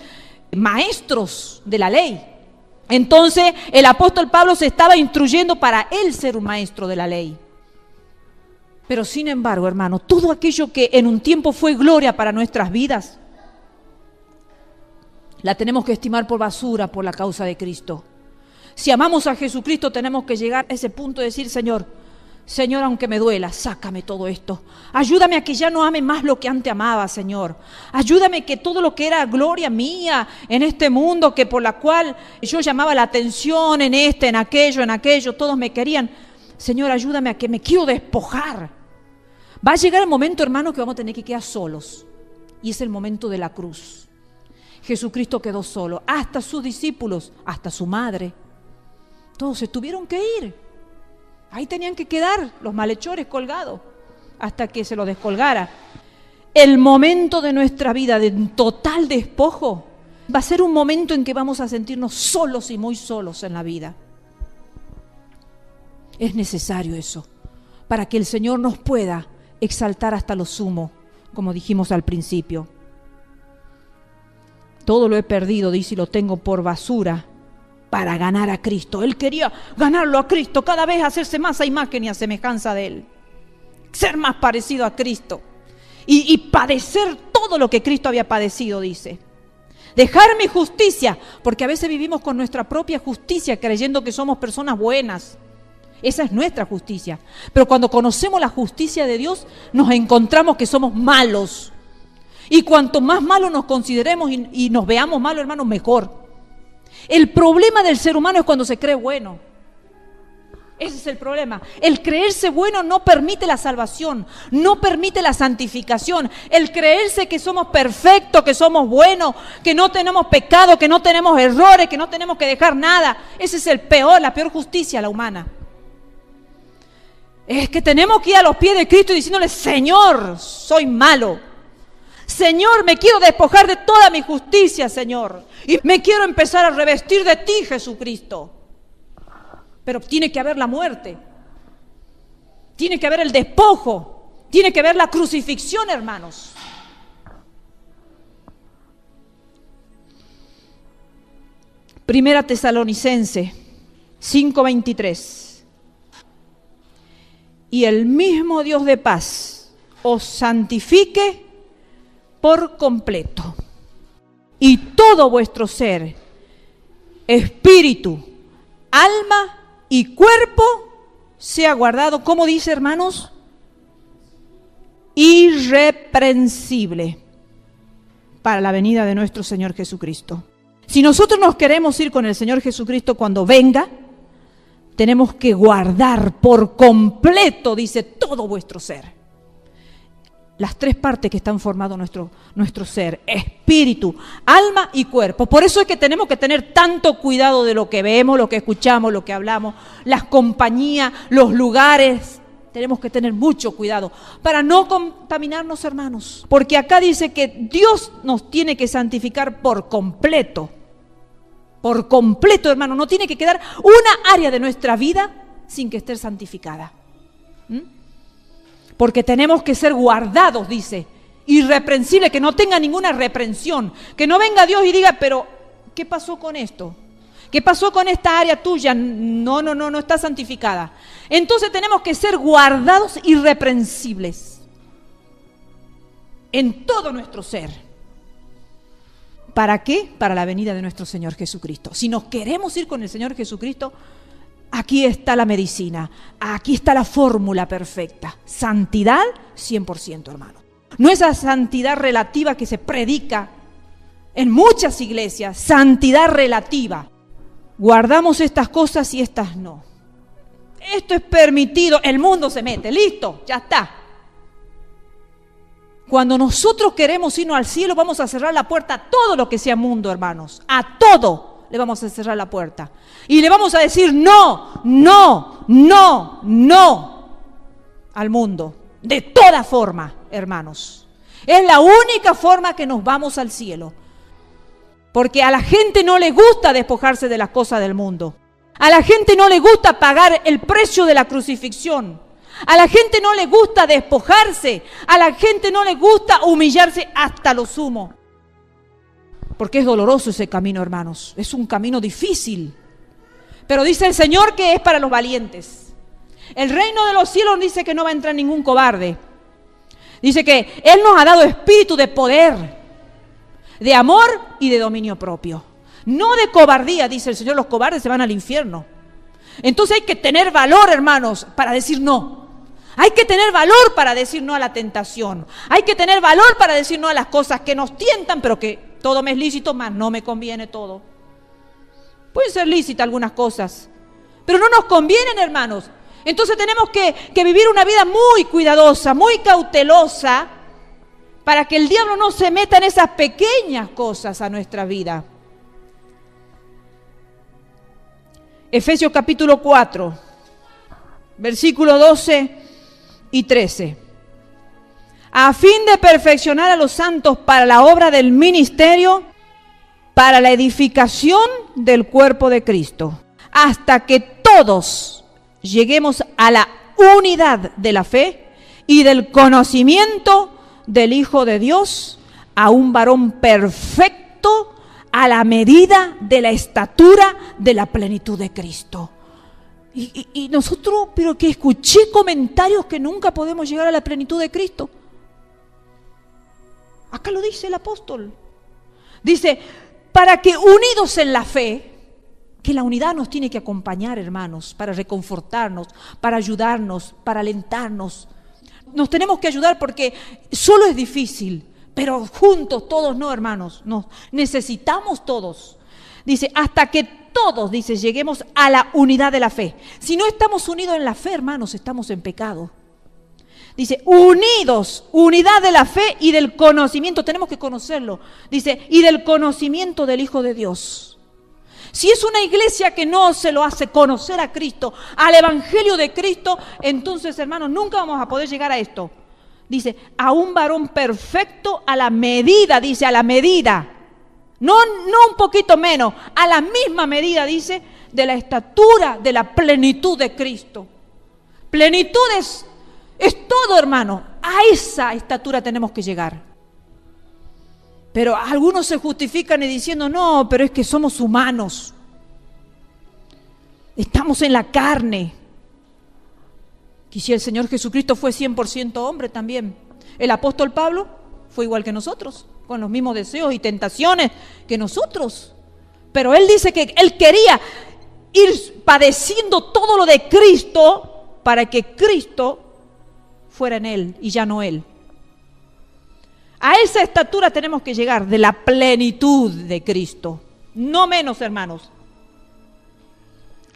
maestros de la ley. Entonces el apóstol Pablo se estaba instruyendo para él ser un maestro de la ley. Pero sin embargo, hermano, todo aquello que en un tiempo fue gloria para nuestras vidas, la tenemos que estimar por basura por la causa de Cristo. Si amamos a Jesucristo, tenemos que llegar a ese punto de decir, Señor, Señor, aunque me duela, sácame todo esto. Ayúdame a que ya no ame más lo que antes amaba, Señor. Ayúdame que todo lo que era gloria mía en este mundo, que por la cual yo llamaba la atención en en aquello, todos me querían. Señor, ayúdame a que me quiero despojar. Va a llegar el momento, hermanos, que vamos a tener que quedar solos. Y es el momento de la cruz. Jesucristo quedó solo, hasta sus discípulos, hasta su madre. Todos se tuvieron que ir. Ahí tenían que quedar los malhechores colgados hasta que se los descolgara. El momento de nuestra vida de total despojo va a ser un momento en que vamos a sentirnos solos y muy solos en la vida. Es necesario eso para que el Señor nos pueda exaltar hasta lo sumo, como dijimos al principio. Todo lo he perdido, dice, y lo tengo por basura para ganar a Cristo. Él quería ganarlo a Cristo, cada vez hacerse más a imagen y a semejanza de Él. Ser más parecido a Cristo. Y padecer todo lo que Cristo había padecido, dice. Dejar mi justicia, porque a veces vivimos con nuestra propia justicia creyendo que somos personas buenas. Esa es nuestra justicia. Pero cuando conocemos la justicia de Dios, nos encontramos que somos malos. Y cuanto más malos nos consideremos y nos veamos malos, hermanos, mejor. El problema del ser humano es cuando se cree bueno. Ese es el problema. El creerse bueno no permite la salvación, no permite la santificación. El creerse que somos perfectos, que somos buenos, que no tenemos pecado, que no tenemos errores, que no tenemos que dejar nada. Ese es la peor justicia, la humana. Es que tenemos que ir a los pies de Cristo y diciéndole: Señor, soy malo. Señor, me quiero despojar de toda mi justicia, Señor. Y me quiero empezar a revestir de ti, Jesucristo. Pero tiene que haber la muerte. Tiene que haber el despojo. Tiene que haber la crucifixión, hermanos. Primera Tesalonicense 5:23. Y el mismo Dios de paz os santifique por completo, y todo vuestro ser, espíritu, alma y cuerpo sea guardado, ¿cómo dice, hermanos? Irreprensible para la venida de nuestro Señor Jesucristo. Si nosotros nos queremos ir con el Señor Jesucristo cuando venga, tenemos que guardar por completo, dice, todo vuestro ser. Las tres partes que están formando nuestro ser: espíritu, alma y cuerpo. Por eso es que tenemos que tener tanto cuidado de lo que vemos, lo que escuchamos, lo que hablamos, las compañías, los lugares. Tenemos que tener mucho cuidado para no contaminarnos, hermanos. Porque acá dice que Dios nos tiene que santificar por completo. Por completo, hermano. No tiene que quedar una área de nuestra vida sin que esté santificada. Porque tenemos que ser guardados, dice, irreprensible, que no tenga ninguna reprensión, que no venga Dios y diga: pero ¿qué pasó con esto? ¿Qué pasó con esta área tuya? No está santificada. Entonces tenemos que ser guardados irreprensibles en todo nuestro ser. ¿Para qué? Para la venida de nuestro Señor Jesucristo. Si nos queremos ir con el Señor Jesucristo, aquí está la medicina, aquí está la fórmula perfecta. Santidad 100%, hermano. No esa santidad relativa que se predica en muchas iglesias, santidad relativa. Guardamos estas cosas y estas no. Esto es permitido, el mundo se mete, listo, ya está. Cuando nosotros queremos irnos al cielo, vamos a cerrar la puerta a todo lo que sea mundo, hermanos, a todo. Le vamos a cerrar la puerta y le vamos a decir no al mundo, de toda forma, hermanos. Es la única forma que nos vamos al cielo, porque a la gente no le gusta despojarse de las cosas del mundo, a la gente no le gusta pagar el precio de la crucifixión, a la gente no le gusta despojarse, a la gente no le gusta humillarse hasta lo sumo. Porque es doloroso ese camino, hermanos. Es un camino difícil. Pero dice el Señor que es para los valientes. El reino de los cielos dice que no va a entrar ningún cobarde. Dice que Él nos ha dado espíritu de poder, de amor y de dominio propio. No de cobardía, dice el Señor. Los cobardes se van al infierno. Entonces hay que tener valor, hermanos, para decir no. Hay que tener valor para decir no a la tentación. Hay que tener valor para decir no a las cosas que nos tientan, pero que todo me es lícito, mas no me conviene todo. Pueden ser lícitas algunas cosas, pero no nos convienen, hermanos. Entonces tenemos que vivir una vida muy cuidadosa, muy cautelosa, para que el diablo no se meta en esas pequeñas cosas a nuestra vida. Efesios capítulo 4, versículos 12 y 13. A fin de perfeccionar a los santos para la obra del ministerio, para la edificación del cuerpo de Cristo, hasta que todos lleguemos a la unidad de la fe y del conocimiento del Hijo de Dios, a un varón perfecto, a la medida de la estatura de la plenitud de Cristo. Y nosotros, pero que escuché comentarios que nunca podemos llegar a la plenitud de Cristo. Acá lo dice el apóstol. Dice, para que unidos en la fe, que la unidad nos tiene que acompañar, hermanos, para reconfortarnos, para ayudarnos, para alentarnos. Nos tenemos que ayudar porque solo es difícil, pero juntos todos no, hermanos. Nos necesitamos todos. Dice, hasta que todos, dice, lleguemos a la unidad de la fe. Si no estamos unidos en la fe, hermanos, estamos en pecado. Dice, unidos, unidad de la fe y del conocimiento, tenemos que conocerlo. Dice, y del conocimiento del Hijo de Dios. Si es una iglesia que no se lo hace conocer a Cristo, al Evangelio de Cristo, entonces, hermanos, nunca vamos a poder llegar a esto. Dice, a un varón perfecto a la medida, dice, a la medida. No un poquito menos, a la misma medida, dice, de la estatura, de la plenitud de Cristo. Plenitud es todo, hermano. A esa estatura tenemos que llegar. Pero algunos se justifican y diciendo, no, pero es que somos humanos. Estamos en la carne. Y si el Señor Jesucristo fue 100% hombre también. El apóstol Pablo fue igual que nosotros, con los mismos deseos y tentaciones que nosotros. Pero él dice que él quería ir padeciendo todo lo de Cristo para que Cristo fuera en él y ya no él. A esa estatura tenemos que llegar, de la plenitud de Cristo. No menos, hermanos.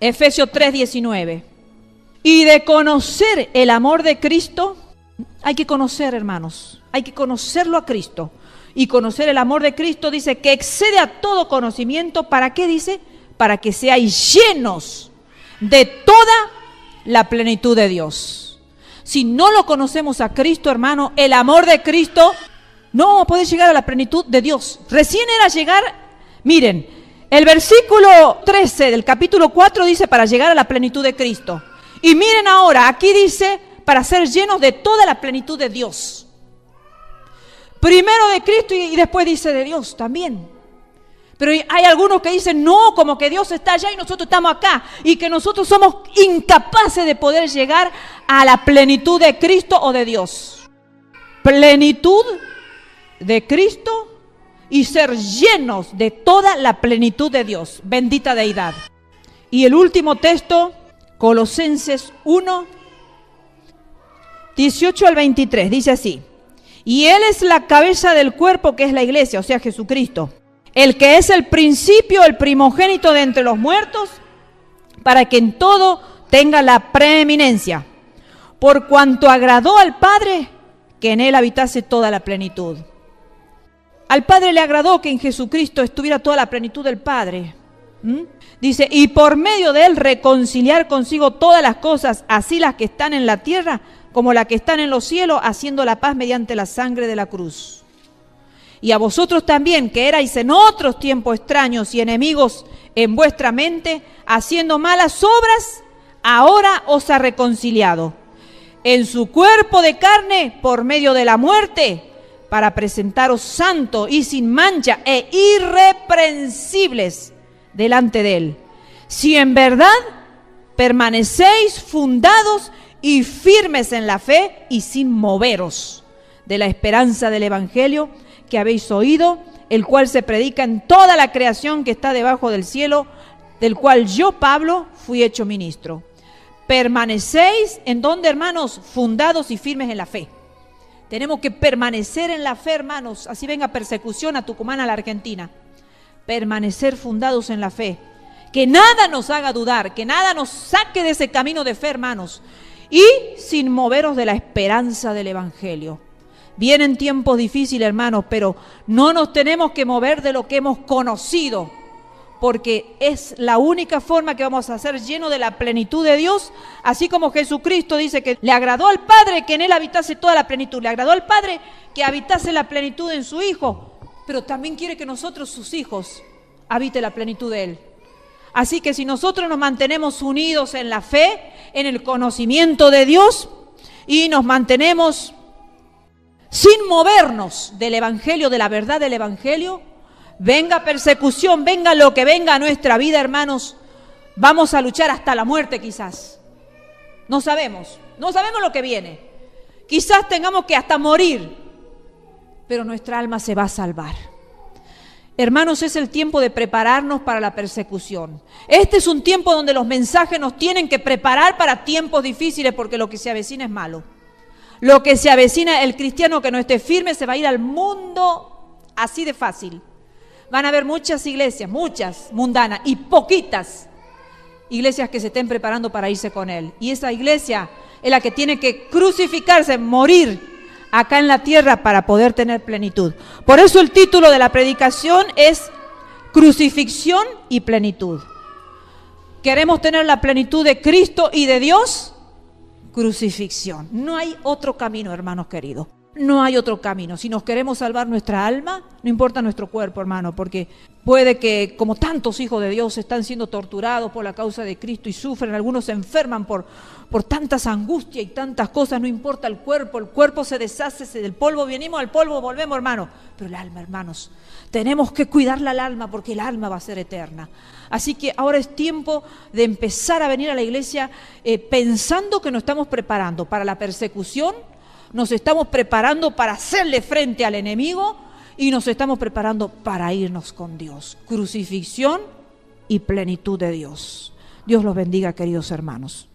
Efesios 3:19. Y de conocer el amor de Cristo, hay que conocer, hermanos, hay que conocerlo a Cristo. Y conocer el amor de Cristo, dice, que excede a todo conocimiento. ¿Para qué dice? Para que seáis llenos de toda la plenitud de Dios. Si no lo conocemos a Cristo, hermano, el amor de Cristo, no vamos a poder llegar a la plenitud de Dios. Recién era llegar, miren, el versículo 13 del capítulo 4 dice para llegar a la plenitud de Cristo. Y miren ahora, aquí dice para ser llenos de toda la plenitud de Dios. Primero de Cristo y después dice de Dios también. Pero hay algunos que dicen, no, como que Dios está allá y nosotros estamos acá. Y que nosotros somos incapaces de poder llegar a la plenitud de Cristo o de Dios. Plenitud de Cristo y ser llenos de toda la plenitud de Dios. Bendita deidad. Y el último texto, Colosenses 1, 18 al 23, dice así. Y Él es la cabeza del cuerpo, que es la iglesia, o sea, Jesucristo. El que es el principio, el primogénito de entre los muertos, para que en todo tenga la preeminencia. Por cuanto agradó al Padre que en Él habitase toda la plenitud. Al Padre le agradó que en Jesucristo estuviera toda la plenitud del Padre. Dice, y por medio de Él reconciliar consigo todas las cosas, así las que están en la tierra como las que están en los cielos, haciendo la paz mediante la sangre de la cruz. Y a vosotros también, que erais en otros tiempos extraños y enemigos en vuestra mente, haciendo malas obras, ahora os ha reconciliado en su cuerpo de carne por medio de la muerte, para presentaros santos y sin mancha e irreprensibles delante de Él. Si en verdad permanecéis fundados y firmes en la fe y sin moveros de la esperanza del Evangelio que habéis oído, el cual se predica en toda la creación que está debajo del cielo, del cual yo, Pablo, fui hecho ministro. Permanecéis en donde, hermanos, fundados y firmes en la fe. Tenemos que permanecer en la fe, hermanos, así venga persecución a Tucumán, a la Argentina. Permanecer fundados en la fe. Que nada nos haga dudar, que nada nos saque de ese camino de fe, hermanos. Y sin moveros de la esperanza del Evangelio. Vienen tiempos difíciles, hermanos, pero no nos tenemos que mover de lo que hemos conocido, porque es la única forma que vamos a ser llenos de la plenitud de Dios, así como Jesucristo dice que le agradó al Padre que en Él habitase toda la plenitud, le agradó al Padre que habitase la plenitud en su Hijo, pero también quiere que nosotros, sus hijos, habite la plenitud de Él. Así que si nosotros nos mantenemos unidos en la fe, en el conocimiento de Dios, y nos mantenemos sin movernos del Evangelio, de la verdad del Evangelio, venga persecución, venga lo que venga a nuestra vida, hermanos, vamos a luchar hasta la muerte quizás. No sabemos lo que viene. Quizás tengamos que hasta morir, pero nuestra alma se va a salvar. Hermanos, es el tiempo de prepararnos para la persecución. Este es un tiempo donde los mensajes nos tienen que preparar para tiempos difíciles, porque lo que se avecina es malo. Lo que se avecina, el cristiano que no esté firme se va a ir al mundo así de fácil. Van a haber muchas iglesias, muchas mundanas y poquitas iglesias que se estén preparando para irse con Él. Y esa iglesia es la que tiene que crucificarse, morir acá en la tierra para poder tener plenitud. Por eso el título de la predicación es Crucifixión y Plenitud. ¿Queremos tener la plenitud de Cristo y de Dios? Crucifixión. No hay otro camino, hermanos queridos. No hay otro camino. Si nos queremos salvar nuestra alma, no importa nuestro cuerpo, hermano, porque puede que, como tantos hijos de Dios están siendo torturados por la causa de Cristo y sufren, algunos se enferman por tantas angustias y tantas cosas, no importa el cuerpo se deshace, del polvo venimos, al polvo volvemos, hermano. Pero el alma, hermanos, tenemos que cuidarla al alma, porque el alma va a ser eterna. Así que ahora es tiempo de empezar a venir a la iglesia pensando que nos estamos preparando para la persecución, nos estamos preparando para hacerle frente al enemigo y nos estamos preparando para irnos con Dios. Crucifixión y plenitud de Dios. Dios los bendiga, queridos hermanos.